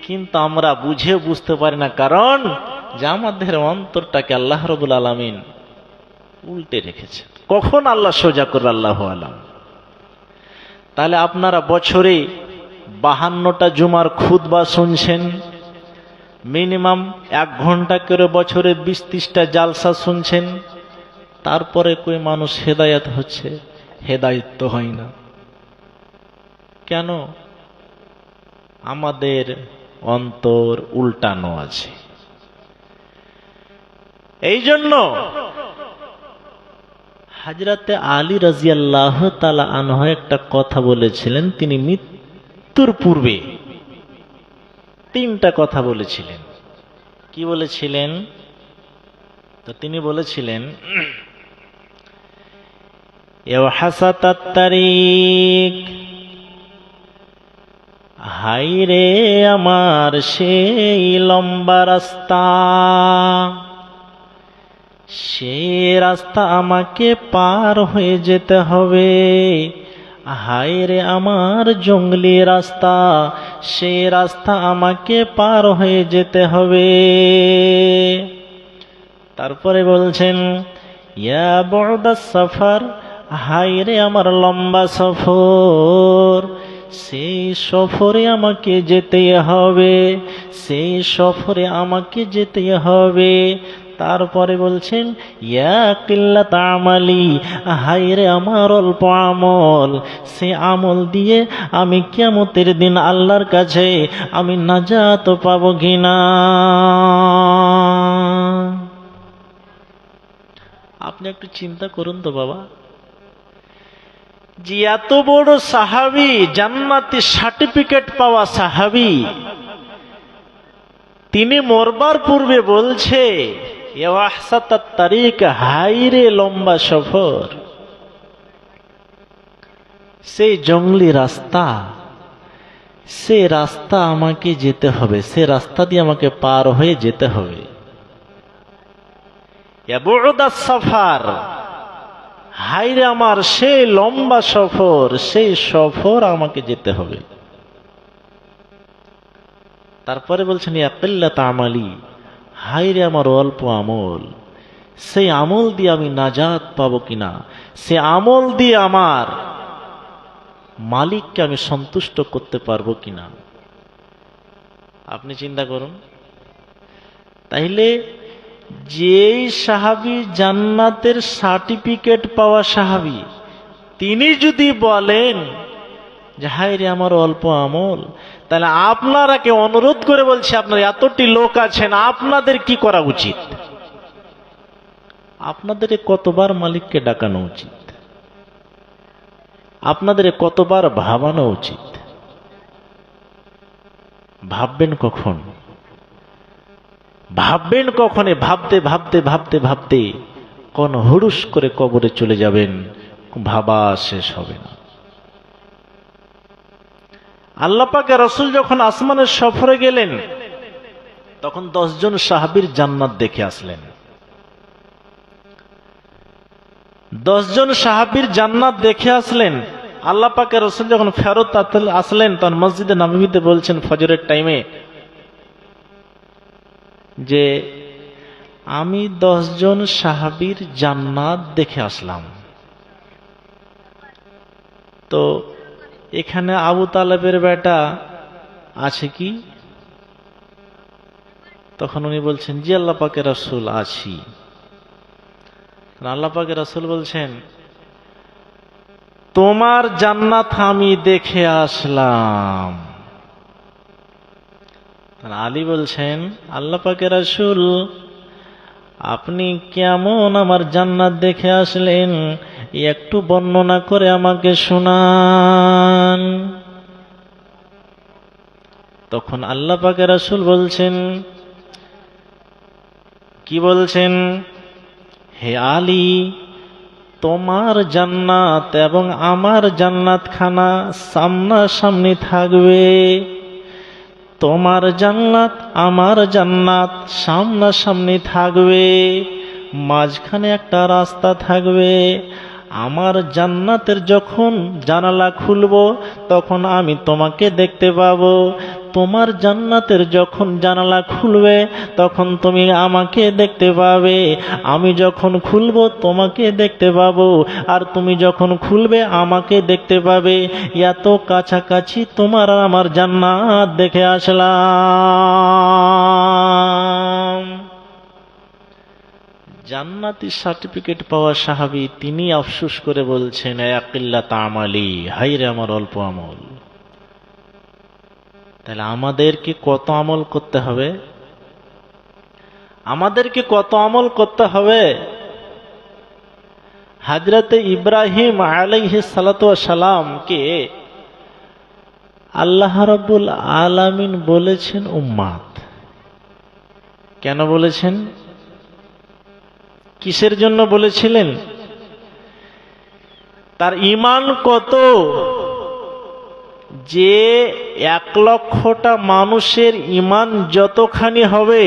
কিন্তু আমরা বুঝে বুঝতে পারি না, কারণ যে আমাদের অন্তরটাকে আল্লাহ রাব্বুল আলামিন উল্টে রেখেছে। কখন আল্লাহ সোজা করবে আল্লাহু আলাম। তাহলে আপনারা বছরে 52টা জুমার খুতবা শুনছেন, মিনিমাম 1 ঘন্টা করে বছরে 20-30টা জালসা শুনছেন, তারপরে কই মানুষ হেদায়েত হচ্ছে? হেদায়েত তো হয় না। কেন? আমাদের অন্তর উল্টানো আছে। এই জন্য হযরতে আলী রাদিয়াল্লাহু তাআলা আনহু একটা কথা বলেছিলেন। তিনি মৃত্যুর পূর্বে 3টা কথা বলেছিলেন। কি বলেছিলেন? তো তিনি বলেছিলেন, ইউহাসাতাত তারিক, হায়রে আমার সেই লম্বা রাস্তা, সেই রাস্তা আমাকে পার হয়ে যেতে হবে। হায়রে আমার জঙ্গলি রাস্তা, সেই রাস্তা আমাকে পার হয়ে যেতে হবে। তারপরে বলছেন, ইয়া বু'দাস সফর, হায়রে আমার লম্বা সফর, সেই সফরে আমাকে যেতে হবে, সেই সফরে আমাকে যেতে হবে। তারপরে বলছেন ইয়া কিল্লাত আমালি, হায়রে আমার অল্প আমল, সে আমল দিয়ে আমি কিয়ামতের দিন আল্লাহর কাছে আমি নাজাত পাবো কিনা। আপনি একটু চিন্তা করুন তো বাবা, যে এত বড় সাহাবী, জান্নাতি সার্টিফিকেট পাওয়া সাহাবী, তিনি মরবার পূর্বে বলছে ইয়াহসাতাত তারিক, হায়রে লম্বা সফর, সেই জঙ্গলি রাস্তা, সে রাস্তা আমাকে যেতে হবে, সে রাস্তা দিয়ে আমাকে পার হয়ে যেতে হবে। ইয়াবুদাস সাফার, হায়রে আমার সেই লম্বা সফর, সেই সফর আমাকে যেতে হবে। তারপরে বলছেন ইয়া কিল্লাত আমালি, হায়রে আমার অল্প আমল, সেই আমল দিয়ে আমি নাজাত পাবো কিনা, সে আমল দিয়ে আমার মালিককে আমি সন্তুষ্ট করতে পারবো কিনা। আপনি চিন্তা করুন, তাইলে যেই সাহাবী জান্নাতের সার্টিফিকেট পাওয়া সাহাবী, তিনি যদি বলেন যে হায়রে আমার অল্প আমল, তাহলে আপনারাকে অনুরোধ করে বলছি, আপনারা এতটি লোক আছেন, আপনাদের কি করা উচিত? আপনাদের কতবার মালিককে ডাকানো উচিত, আপনাদের কতবার ভাবানো উচিত। ভাববেন কখন? ভাববেন কখনে? ভাবতে ভাবতে ভাবতে ভাবতে কোন হুড়ুস করে কবরে চলে যাবেন, ভাবা শেষ হবে না। আল্লাহ পাকের রাসূল যখন আসমানের সফরে গেলেন, তখন 10 জন সাহাবীর জান্নাত দেখে আসলেন। 10 জন সাহাবীর জান্নাত দেখে আসলেন। আল্লাহ পাকের রাসূল যখন ফেরত আসলেন, তখন মসজিদে নববীতে বলছেন ফজরের টাইমে যে আমি 10 জন সাহাবীর জান্নাত দেখে আসলাম। তো এখানে আবু তালেবের বেটা আছে কি? তখন উনি বলছেন জি আল্লাহ পাকের রাসূল আছি। আল্লাহ পাকের রাসূল বলছেন তোমার জান্নাত আমি দেখে আসলাম। আলী বলছেন আল্লাহ পাকের রাসূল আপনি কেমন আমার জান্নাত দেখে আসলেন, একটু বর্ণনা করে আমাকে শোনান। তখন আল্লাহ পাকের রাসূল বলছেন, কি বলছেন? হে আলী, তোমার জান্নাত এবং আমার জান্নাত খানা সামনাসামনি থাকবে। তোমার জান্নাত আমার জান্নাত সামনাসামনি থাকবে, মাঝখানে একটা রাস্তা থাকবে। আমার জান্নাতের যখন জানালা খুলবো তখন আমি তোমাকে দেখতে পাবো, তোমার জান্নাতের যখন জানালা খুলবে তখন তুমি আমাকে দেখতে পাবে। আমি যখন খুলবো তোমাকে দেখতে পাবো, আর তুমি যখন খুলবে আমাকে দেখতে পাবে। এত কাছাকাছি তোমার আর আমার জান্নাত দেখে আসলাম। জান্নাতি সার্টিফিকেট পাওয়া সাহাবী তিনি আফসোস করে বলছেন আকিল্লাত আমালি, হায়রে আমার অল্প আমল। তাহলে আমাদেরকে কত আমল করতে হবে? আমাদেরকে কত আমল করতে হবে? হযরতে ইব্রাহিম আলাইহিস সালাতু ওয়াস সালামকে আল্লাহ রাব্বুল আলামিন বলেছেন উম্মাত। কেন বলেছেন? কিসের জন্য বলেছিলেন? তার ঈমান কত, যে 1,00,000টা মানুষের ঈমান যতখানি হবে,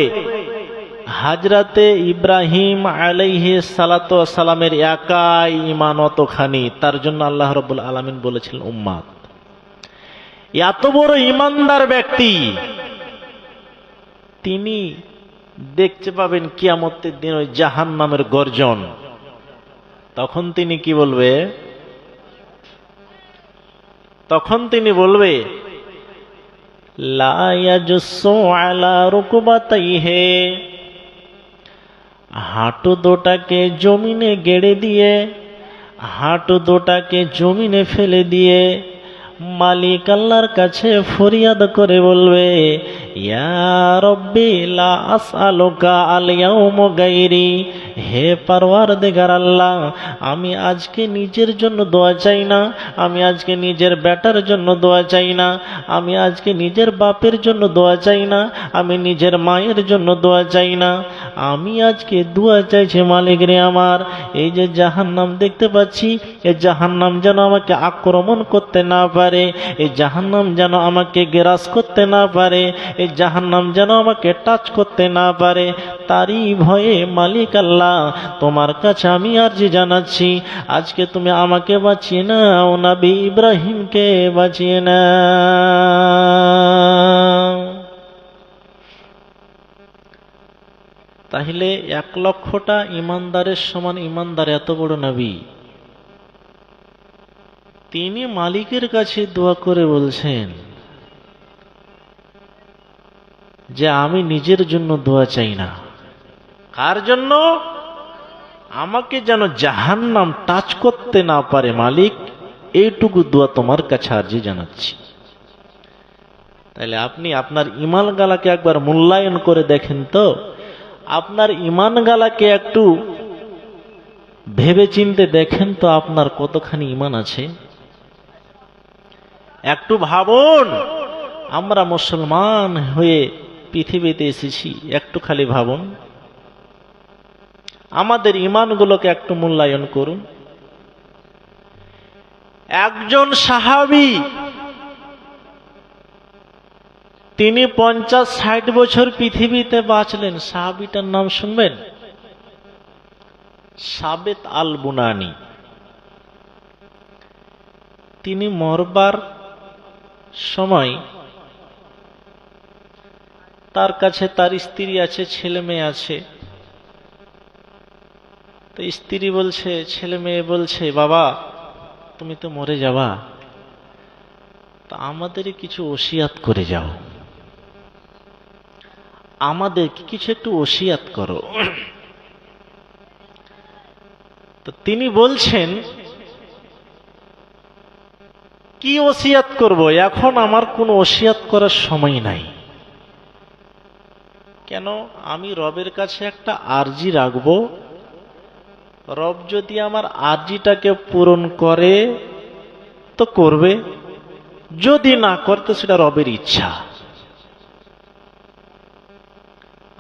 হযরতে ইব্রাহিম আলাইহিস সালাতু ওয়াস সালামের একাই ঈমান অতখানি। তার জন্য আল্লাহ রাব্বুল আলামিন বলেছিলেন উম্মাত। এত বড় ঈমানদার ব্যক্তি তিনি দেখতে পাবেন কিয়ামতের দিন ওই জাহান্নামের গর্জন। তখন তিনি কি বলবে? তখন তিনি বলবে লা ইয়াজসু আলা রুকবাতাইহি, হাঁটু দুটাকে জমিনে গেড়ে দিয়ে, হাঁটু দুটাকে জমিনে ফেলে দিয়ে মালিক আল্লাহর কাছে ফরিয়াদ করে বলবে, ইয়া রব্বি লা আসআলুকা আল ইয়াউমা গায়রি, হে পারওয়ারদিগার আল্লাহ, আমি আজকে নিজের জন্য দোয়া চাই না, আমি আজকে নিজের বেটার জন্য দোয়া চাই না, আমি আজকে নিজের বাপের জন্য দোয়া চাই না, আমি নিজের মায়ের জন্য দোয়া চাই না, আমি আজকে দোয়া চাইছি মালিক রে আমার, এই যে জাহান্নাম দেখতে পাচ্ছি, এই জাহান্নাম যেন আমাকে আক্রমণ করতে না পারে, এই জাহান্নাম যেন আমাকে গ্রাস করতে না পারে, এই জাহান্নাম যেন আমাকে টাচ করতে না পারে, তারই ভয়ে মালিক আল্লাহ তোমার কাছে আমি আরজি জানাচ্ছি, আজকে তুমি আমাকে বাঁচিয়ে নাও, নবী ইব্রাহিমকে বাঁচিয়ে নাও। তাহলে 1,00,000টা ইমানদারের সমান ইমানদার এত বড় নবী, তিনি মালিকের কাছে দোয়া করে বলছেন যে আমি নিজের জন্য দোয়া চাই না, কার জন্য? আমাকে যেন জাহান্নাম টাচ করতে না পারে মালিক, এইটুকু দোয়া তোমার কাছে আরজি জানাচ্ছি। তাহলে আপনি আপনার ঈমান গালাকে একবার মূল্যায়ন করে দেখেন তো, আপনার ঈমান গালাকে একটু ভেবে চিনতে দেখেন তো আপনার কতখানি ঈমান আছে। একটু ভাবুন, আমরা মুসলমান হয়ে পৃথিবীতে এসেছি, একটু খালি ভাবুন, আমাদের ঈমানগুলোকে একটু মূল্যায়ন করুন। একজন সাহাবী, তিনি 50-60 বছর পৃথিবীতে বাঁচলেন, সাহাবীটার নাম শুনবেন, সাবেত আল বুনানি। তিনি মরবার সময় তার কাছে তার স্ত্রী আছে, ছেলে মেয়ে আছে, তো স্ত্রী বলছে, ছেলে মেয়ে বলছে, বাবা তুমি তো মরে যাবা, তা আমাদের কিছু ওসিয়াত করে যাও, আমাদের কিছু একটু ওসিয়াত করো। তো তিনি বলছেন, কি ওসিয়াত করব, এখন আমার কোনো ওসিয়াত করার সময় নাই। কেন? আমি রবের কাছে একটা আরজি রাখবো, রব যদি আমার আরজিটাকে পূরণ করে তো করবে, যদি না করতে সেটা রবের ইচ্ছা।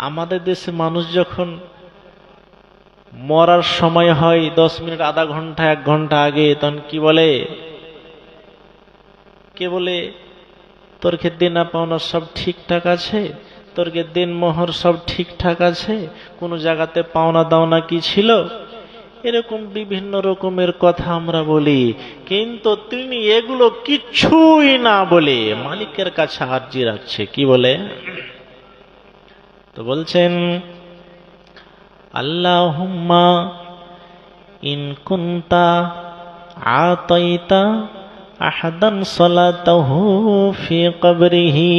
আমাদের দেশে মানুষ যখন মরার সময় হয় 10 মিনিট, আধা ঘন্টা, 1 ঘন্টা আগে, তখন কি বলে? কে বলে, তোর কে দেনা পাওনা সব ঠিকঠাক আছে, তোর কে দিন মোহর সব ঠিকঠাক আছে, কোন জায়গাতে পাওনা দাওনা কি ছিল, এরকম বিভিন্ন রকমের কথা আমরা বলি। কিন্তু তিনি এগুলো কিছুই না বলে মালিকের কাছে আরজি রাখছে, কি বলে? তো বলছেন, আল্লাহুম্মা ইন কুনতা আতাইতা আহাদান সালাতাহু ফি কবরিহি।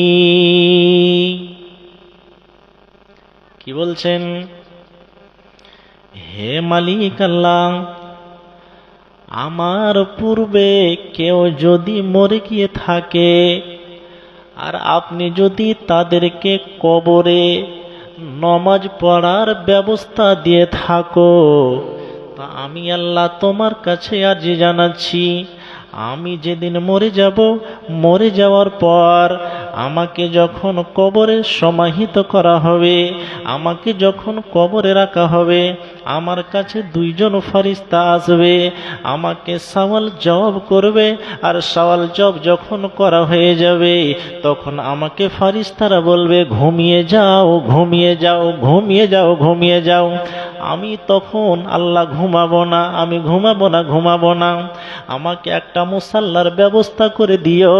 কি বলছেন? হে মালিক আল্লাহ, আমার পূর্বে কেউ যদি মরে গিয়ে থাকে আর আপনি যদি তাদেরকে কবরে নমাজ পড়ার ব্যবস্থা দিয়ে থাকো, তা আমি আল্লাহ তোমার কাছে আরজি জানাচ্ছি, আমি যেদিন মরে যাব, মরে যাওয়ার পর আমাকে যখন কবরে সমাহিত করা হবে, আমাকে যখন কবরে রাখা হবে, আমার কাছে 2 জন ফেরেশতা আসবে, আমাকে সওয়াল জবাব করবে, আর সওয়াল জবাব যখন করা হয়ে যাবে, তখন আমাকে ফেরেশতারা বলবে, ঘুমিয়ে যাও, ঘুমিয়ে যাও, ঘুমিয়ে যাও, ঘুমিয়ে যাও। আমি তখন আল্লাহ ঘুমাবো না, আমি ঘুমাবো না, ঘুমাবো না। আমাকে একটা মুসাল্লার ব্যবস্থা করে দিও,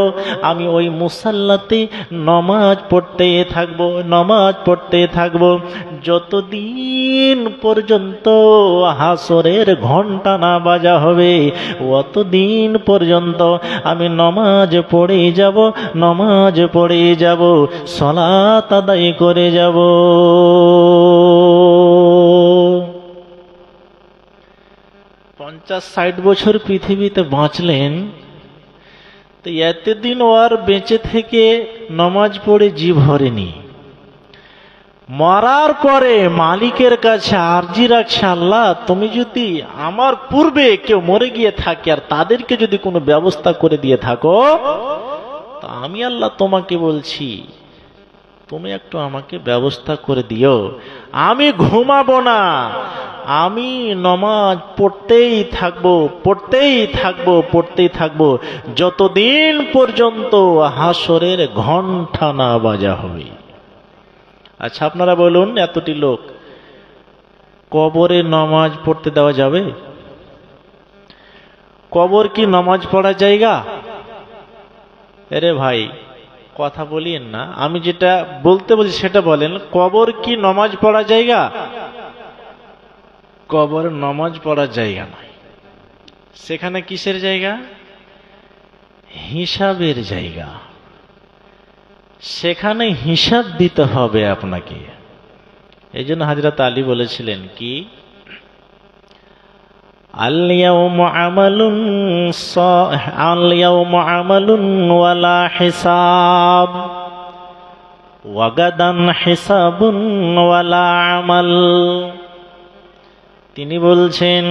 আমি ওই মুসাল্লাতে নমাজ পড়তে থাকবো, নমাজ পড়তে থাকবো, যতদিন পর্যন্ত হাসরের ঘন্টা না বাজা হবে, অতদিন পর্যন্ত আমি নমাজ পড়ে যাব, নমাজ পড়ে যাব, সালাত আদায় করে যাব। 50-60 বছর পৃথিবীতে বাঁচলেন, তো এতদিন ও আর বেঁচে থেকে নমাজ পড়ে জি ভরেনি। মরার পরে মালিকের কাছে আরজি রাখছে, আল্লাহ তুমি যদি আমার পূর্বে কেউ মরে গিয়ে থাকে আর তাদেরকে যদি কোনো ব্যবস্থা করে দিয়ে থাকো, তা আমি আল্লাহ তোমাকে বলছি তুমি একটু আমাকে ব্যবস্থা করে দিও। আমি ঘুমাবো না, আমি নমাজ পড়তেই থাকবো, পড়তেই থাকবো, পড়তেই থাকবো, যতদিন পর্যন্ত হাসরের ঘন্টা না বাজা হবে। আচ্ছা আপনারা বলুন, এতটি লোক কবরে নমাজ পড়তে দেওয়া যাবে? কবর কি নমাজ পড়ার জায়গা? আরে ভাই কথা বলিয়েন না, আমি যেটা বলতে বলছি সেটা বলেন। কবর কি নমাজ পড়ার জায়গা? কবর নমাজ পড়ার জায়গা নয়। সেখানে কিসের জায়গা? হিসাবের জায়গা। সেখানে হিসাব দিতে হবে আপনাকে। এই জন্য হযরত আলী বলেছিলেন কি, আল-ইয়াউমু আমালুন ওয়ালা হিসাব ওয়া গাদান হিসাবুন ওয়ালা আমাল। তিনি বলছেন,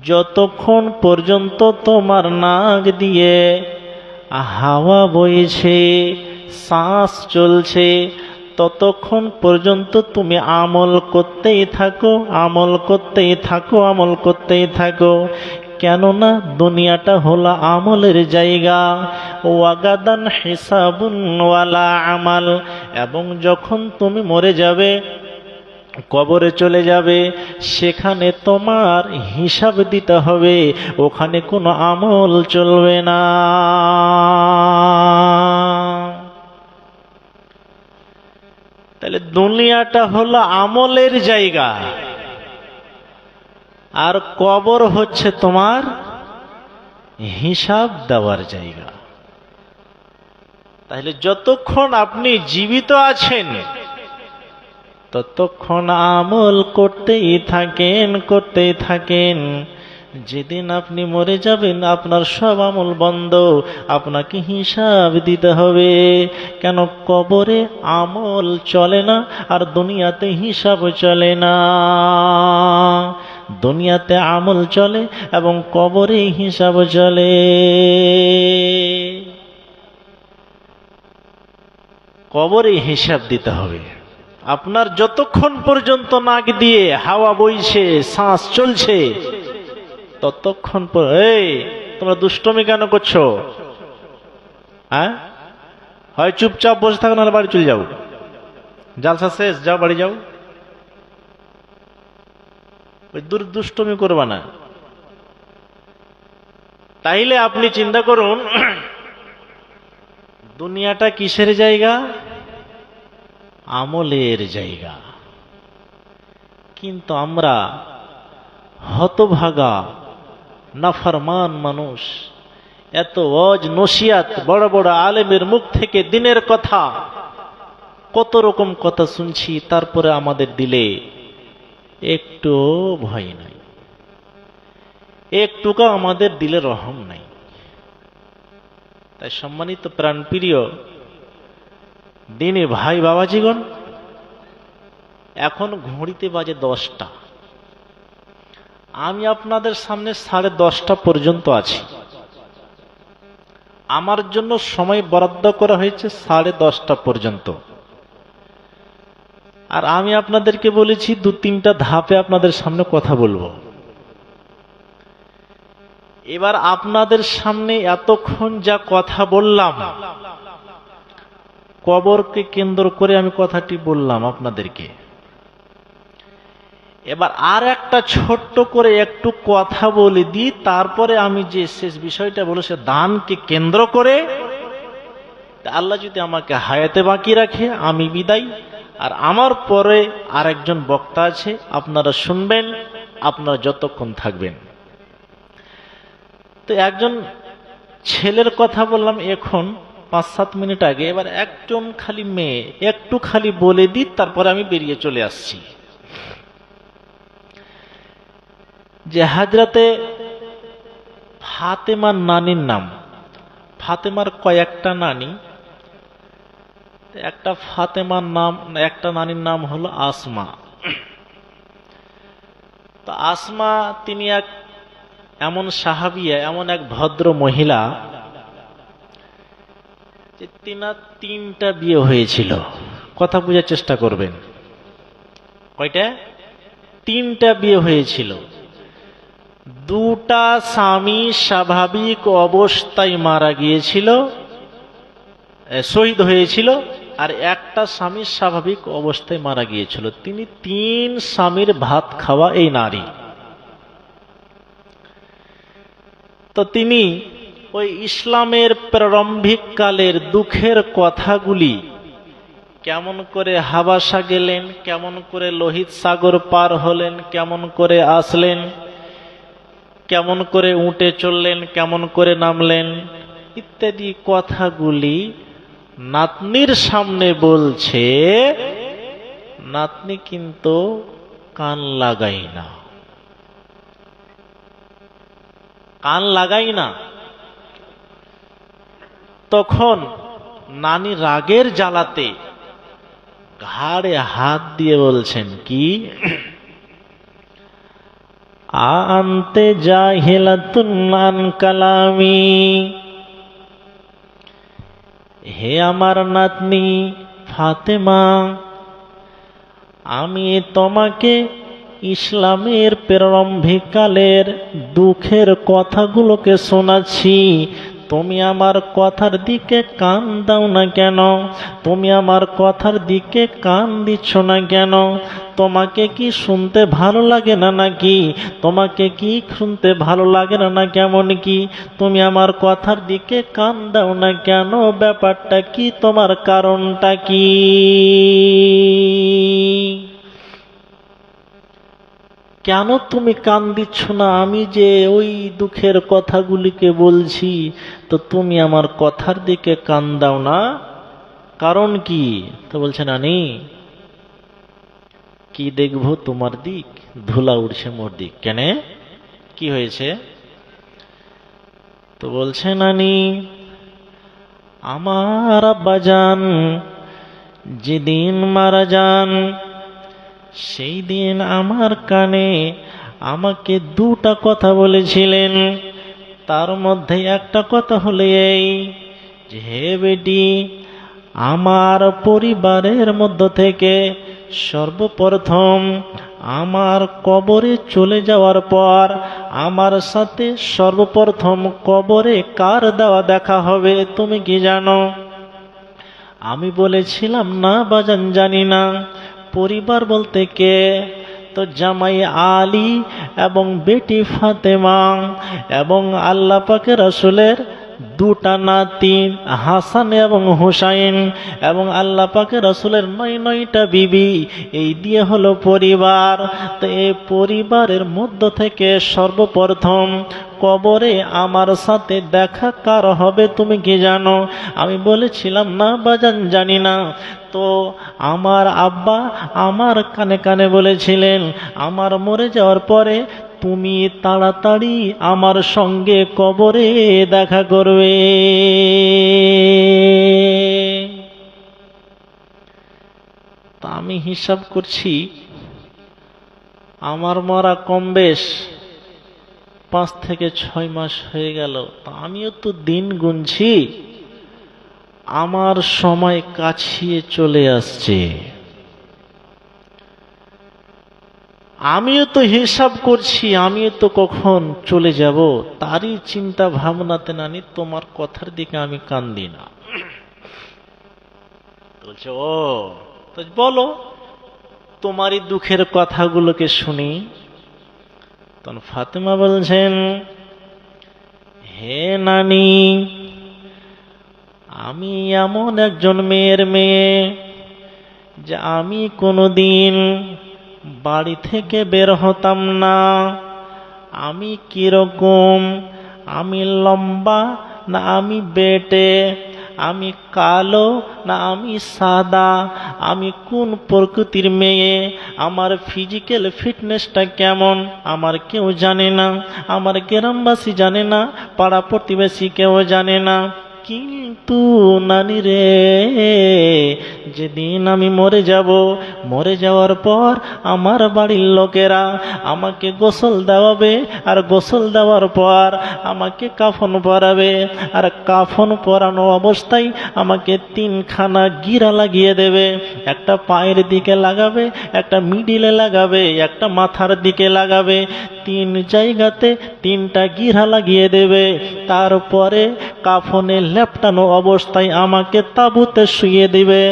যতক্ষণ পর্যন্ত তোমার নাক দিয়ে হাওয়া বইছে, শ্বাস চলছে, ততক্ষণ পর্যন্ত তুমি আমল করতেই থাকো, আমল করতেই থাকো, আমল করতেই থাকো। কেননা দুনিয়াটা হলো আমলের জায়গা। ওয়াগাদান হিসাবুন ওয়ালা আমাল। এবং যখন তুমি মরে যাবে, কবরে চলে যাবে, সেখানে তোমার হিসাব দিতে হবে, ওখানে কোনো আমল চলবে না। তাহলে দুনিয়াটা হলো আমলের জায়গা, আর কবর হচ্ছে তোমার হিসাব দেওয়ার জায়গা। তাহলে যতক্ষণ আপনি জীবিত আছেন ততক্ষণ আমল করতেই থাকেন, করতেই থাকেন। যেদিন আপনি মরে যাবেন আপনার সব আমল বন্ধ, আপনাকে হিসাব দিতে হবে। কেন? কবরে আমল চলে না, আর দুনিয়াতে হিসাব চলে না। দুনিয়াতে আমল চলে এবং কবরে হিসাব চলে। কবরে হিসাব দিতে হবে। আপনার যতক্ষণ পর্যন্ত নাক দিয়ে হাওয়া বইছে, শ্বাস চলছে, ততক্ষণ এই তোমরা দুষ্টমি কেন করছো? হ্যাঁ, হয় চুপচাপ বসে থাকো, নাহলে বাড়ি চলে যাও। জালসা শেষ, যাও বাড়ি যাও। ওই দুষ্টমি করবা না। তাইলে আপনি চিন্তা করুন, দুনিয়াটা কিসের জায়গা? আমলের জায়গা। কিন্তু আমরা হতভাগা নাফরমান মানুষ, এত ওয়াজ নসিহত বড় বড় আলেমের মুখ থেকে দিনের কথা, কত রকম কথা শুনছি, তারপরে আমাদের দিলে একটু ভয় নাই, একটুকু আমাদের দিলে রহম নাই। তাই সম্মানিত প্রাণপ্রিয় দিনে ভাই বাবাজিগণ, এখন ঘড়িতে বাজে 10টা। আমি আপনাদের সামনে 10:30 পর্যন্ত আছি। আমার জন্য সময় বরাদ্দ করা হয়েছে 10:30 পর্যন্ত। আর আমি আপনাদেরকে বলেছি 2-3টা ধাপে আপনাদের সামনে কথা বলবো। এবার আপনাদের সামনে এতক্ষণ যা কথা বললাম, কবরকে কেন্দ্র করে আমি কথাটি বললাম আপনাদেরকে। এবার আর একটা ছোট্ট করে একটু কথা বলে দিই, তারপরে আমি যে শেষ বিষয়টা বলবো সে দানকে কেন্দ্র করে। আল্লাহ যদি আমাকে হায়াতে বাকি রাখে আমি বিদায়, আর আমার পরে আরেকজন বক্তা আছে, আপনারা শুনবেন, আপনারা যতক্ষণ থাকবেন। তো একজন ছেলের কথা বললাম এখন 5-7 মিনিট আগে। এবার একজন খালি মেয়ে, একটু খালি বলে দিই, তারপরে আমি বেরিয়ে চলে আসছি। যে হাজরাতে ফাতেমার নানির নাম, ফাতেমার কয়েকটা নানি, একটা ফাতেমার নাম, একটা নানির নাম হলো আসমা। তো আসমা তিনি এক এমন সাহাবিয়া, এমন এক ভদ্র মহিলা যে তিনার 3টা বিয়ে হয়েছিল। কথা বোঝার চেষ্টা করবেন, কয়টা? 3টা বিয়ে হয়েছিল। 2টা স্বামী স্বাভাবিক অবস্থায় মারা গিয়েছিল, শহীদ হয়েছিল, আর একটা স্বামী স্বাভাবিক অবস্থায় মারা গিয়েছিল। তিনি 3 স্বামীর ভাত খাওয়া এই নারী। তো তিনি ওই ইসলামের প্রারম্ভিক কালের দুঃখের কথাগুলি, কেমন করে হাবাসা গেলেন, কেমন করে লোহিত সাগর পার হলেন, কেমন করে আসলেন, কেমন করে উঠে চললেন, কেমন করে নামলেন, ইত্যাদি কথাগুলি নাতনির সামনে বলছে। নাতনি কিন্তু কান লাগাই না, কান লাগাই না। তখন নানি রাগের জ্বালাতে ঘাড়ে হাত দিয়ে বলছেন কি, আনতে জাহিলাতুন আন কালামি, হে আমার নাতনি ফাতেমা, আমি তোমাকে ইসলামের প্রারম্ভিক কালের দুঃখের কথাগুলোকে শোনাচ্ছি, তুমি আমার কথার দিকে কান দাও না কেন? তুমি আমার কথার দিকে কান দিচ্ছ না কেন? তোমাকে কি শুনতে ভালো লাগে না নাকি? তোমাকে কি শুনতে ভালো লাগে না কেমন কি? তুমি আমার কথার দিকে কান দাও না কেন? ব্যাপারটা কি? তোমার কারণটা কি? কেন তুমি কান দিচ্ছ না? আমি যে ওই দুঃখের কথাগুলিকে বলছি, তো তুমি আমার কথার দিকে কান দাও না, কারণ কি? তো বলছে, নানি কি দেখবো তোমার দিক, ধুলা উড়ছে মোর দিক। কেন, কি হয়েছে? তো বলছে, নানি আমার আব্বাজান যেদিন মারা যান, সেই দিন আমার কানে আমাকে 2টা কথা বলেছিলেন। তার মধ্যে একটা কথা হলো এই যে, হে বেটি, আমার পরিবারের মধ্য থেকে সর্বপ্রথম আমার কবরে চলে যাওয়ার পর আমার সাথে সর্বপ্রথম কবরে কার দেওয়া দেখা হবে তুমি কি জানো? আমি বলেছিলাম, না বাজান, জানি না। পরিবার বলতে কে? তো জামাই আলী এবং বেটি ফাতেমা এবং আল্লাহ পাকের রাসূলের 2টা নাতি হাসান এবং হুসাইন এবং আল্লাহ পাকের রাসূলের 9টা বিবি, এই দিয়ে হলো পরিবার। তো এই পরিবারের মধ্য থেকে সর্বপ্রথম কবরে আমার সাথে দেখা কার হবে তুমি কি জানো? আমি বলেছিলাম, না বাজান, জানি না। তো আমার আব্বা আমার কানে কানে বলেছিলেন, আমার মরে যাওয়ার পরে তুমি তাড়াতাড়ি আমার সঙ্গে কবরে দেখা করবে। তা আমি হিসাব করছি, আমার মরা কম বেশ 5 থেকে 6 মাস হয়ে গেল। তা আমিও তো দিন গুনছি, আমার সময় কাছিয়ে চলে আসছে। আমিও তো হিসাব করছি, আমিও তো কখন চলে যাব, তারই চিন্তা ভাবনাতে নানি তোমার কথার দিকে আমি কান দিই না। বলছে, ও তো বলো, তোমারই দুঃখের কথাগুলোকে শুনি। তখন ফাতেমা বলছেন, হে নানি, আমি এমন একজন মেয়ের মেয়ে যে আমি কোনোদিন বাড়ি থেকে বের হতাম না। আমি কিরকম, আমি লম্বা না আমি বেটে, আমি কালো না আমি সাদা, আমি কোন প্রকৃতির মেয়ে, আমার ফিজিক্যাল ফিটনেসটা কেমন আমার কেউ জানে না, আমার গ্রামবাসী জানে না, পাড়া প্রতিবেশী কেউ জানে না। কিন্তু নানি রে, যেদিন আমি মরে যাব, মরে যাওয়ার পর আমার বাড়ির লোকেরা আমাকে গোসল দেওয়াবে, আর গোসল দেওয়ার পর আমাকে কাফন পরাবে, আর কাফন পরানো অবস্থায় আমাকে 3খানা গিরা লাগিয়ে দেবে। একটা পায়ের দিকে লাগাবে, একটা মিডিলে লাগাবে, একটা মাথার দিকে লাগাবে। 3 জায়গাতে 3টা গিরা লাগিয়ে দেবে। তারপরে কাফনে লেপটানো অবস্থায় আমাকে তাঁবুতে শুয়ে দিবে।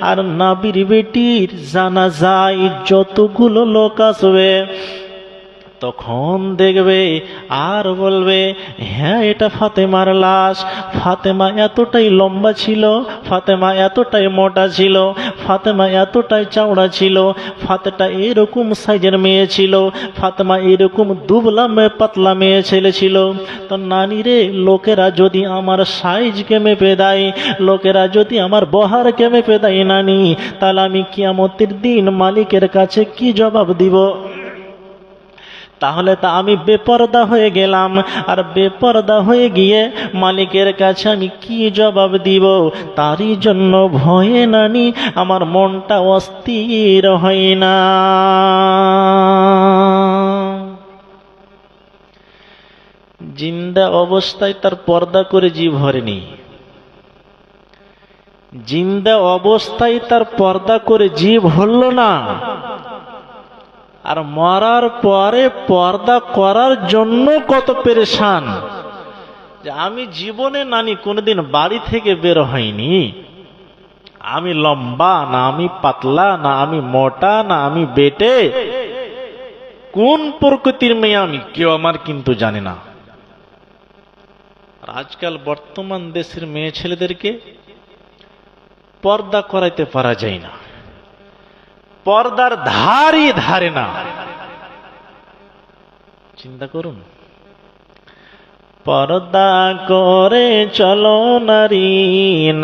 আর নবীর বেটির জানাজায় যতগুলো লোক আসবে তখন দেখবে আর বলবে, হ্যাঁ এটা ফাতেমার লাশ। ফাতেমা এতটাই লম্বা ছিল, ফাতেমা এতটাই মোটা ছিল, ফাতেমা এতটাই চওড়া ছিল, ফাতেমা এরকম সাইজের মেয়ে ছিল, ফাতেমা এরকম দুবলা পাতলা মেয়ে ছেলে ছিল। তো নানি রে, লোকেরা যদি আমার সাইজকে মেপে দেয়, লোকেরা যদি আমার বহারকে মেপে দেয় নানি, তাহলে আমি কিয়ামতের দিন মালিকের কাছে কি জবাব দিব? তাহলে তা আমি বেপরদা হয়ে গেলাম, আর বেপরদা হয়ে গিয়ে মালিকের কাছে আমি কি জবাব দিব? তারই জন্য ভয়ে নানি আমার মনটা অস্থির হয় না। জিন্দা অবস্থায় তার পর্দা করে জিভ হরেনি, জিন্দা অবস্থায় তার পর্দা করে জিভ হল না, আর মরার পরে পর্দা করার জন্য কত পেরেশান। যে আমি জীবনে নানি কোনোদিন বাড়ি থেকে বের হয়নি, আমি লম্বা না আমি পাতলা, না আমি মোটা, না আমি বেটে, কোন প্রকৃতির মেয়ে আমি কেউ আমার কিন্তু জানে না। আর আজকাল বর্তমান দেশের মেয়ে ছেলেদেরকে পর্দা করাইতে পারা যায় না, পর্দার ধারই ধারে না। চিন্তা করুন, পর্দা করে চলো নারী,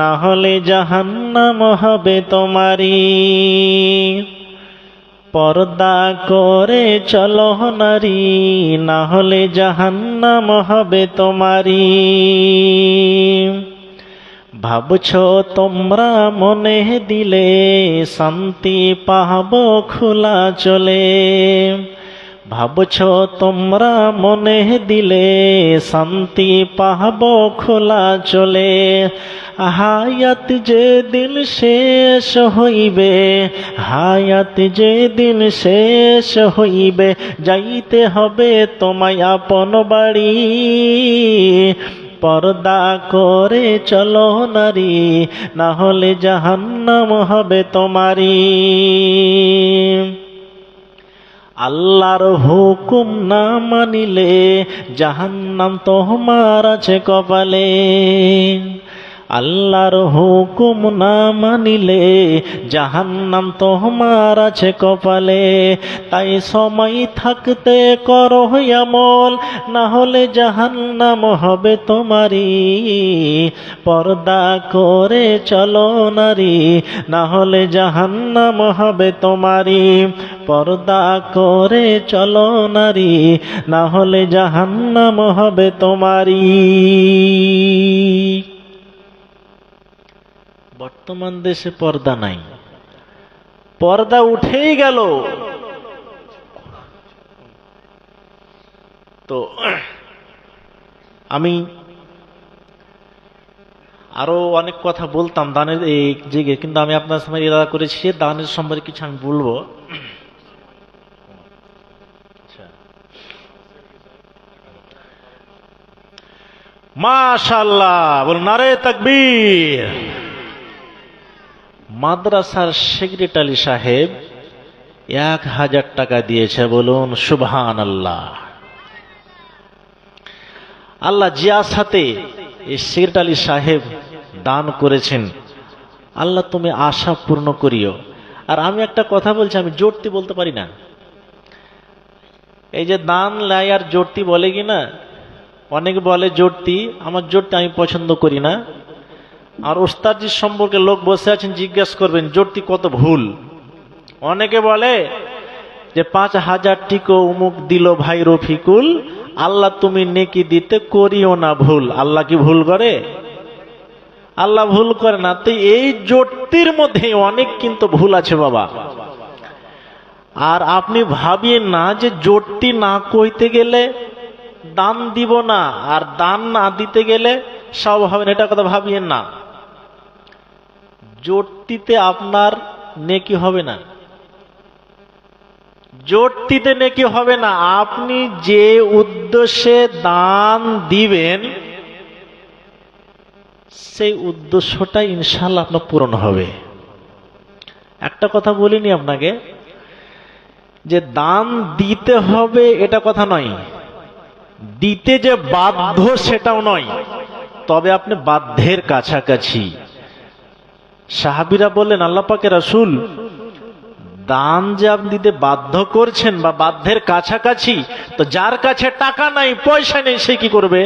না হলে জাহান্নাম হবে তোমারি। পর্দা করে চলো নারী, না হলে জাহান্নাম হবে তোমারি। ভাবছো তোমরা মনে দিলে শান্তি পাবো খোলা চলে, ভাবছো তোমরা মনে দিলে শান্তি পাবো খোলা চলে। হায়াত যেদিন শেষ হইবে, হায়াত যেদিন শেষ হইবে, যাইতে হবে তোমায় আপন বাড়ি। পর্দা করে চলো নারী, না হলে জাহান্নাম হবে তোমারি। আল্লাহর হুকুম না মানিলে জাহান্নাম তোমার আছে কপালে। আল্লাহর হুকুম না মানিলে জাহান্নাম তোমার আছে কপালে। তাই সময় থাকতে করো আমল, না হলে জাহান্নাম হবে তোমারি। পর্দা করে চলো নারী, না হলে জাহান্নাম হবে তোমারি। পর্দা করে চলো নারী, না হলে জাহান্নাম হবে তোমারি। বর্তমান দেশে পর্দা নাই, পর্দা উঠেই গেল। তো আমি আরো অনেক কথা বলতাম দানের এই জিগে, কিন্তু আমি আপনার সামনে ইরাদা করেছি দানের সম্পর্কে কিছু আমি বলবো। মাশাআল্লাহ, বলুন নারে তাকবীর। মাদ্রাসার সেক্রেটারি সাহেব 1000 টাকা দিয়েছে, বলুন সুবহানাল্লাহ। আল্লাহ জিয়া সাথে এই সেক্রেটারি সাহেব দান করেছেন, আল্লাহ তুমি আশা পূর্ণ করিও। আর আমি একটা কথা বলছি, আমি জোরতি বলতে পারি না। এই যে দান লাই আর জোরতি বলে কি না, অনেক বলে জোরতি, আমার জোরতি আমি পছন্দ করি না। আর ওস্তাদজির সম্পর্কে লোক বসে আছেন, জিজ্ঞেস করবেন জোরটি কত ভুল। অনেকে বলে যে 5,000 টিকো উমুক দিল ভাই রফিকুল, আল্লাহ তুমি নেকি দিতে করিও না ভুল। আল্লাহ কি ভুল করে? আল্লাহ ভুল করে না। তো এই জোটটির মধ্যে অনেক কিন্তু ভুল আছে বাবা। আর আপনি ভাবিয়েন না যে জোটটি না কইতে গেলে দান দিব না, আর দান না দিতে গেলে সব হবে না, এটা কথা ভাবিয়েন না। জোটটিতে আপনার নেকি হবে না, জোটটিতে নেকি হবে না। আপনি যে উদ্দেশ্যে দান দিবেন সেই উদ্দেশ্যটা ইনশাআল্লাহ আপনার পূরণ হবে। একটা কথা বলিনি আপনাকে যে দান দিতে হবে এটা কথা নয়, দিতে যে বাধ্য সেটাও নয়, তবে আপনি বাধ্যের কাছাকাছি। সাহাবীরা বললেন আল্লাহ পাকের রাসূল, দান যে আপনি দিতে বাধ্য করছেন বা বাধ্যের কাছাকাছি, তো যার কাছে টাকা নাই পয়সা নেই সে কি করবে?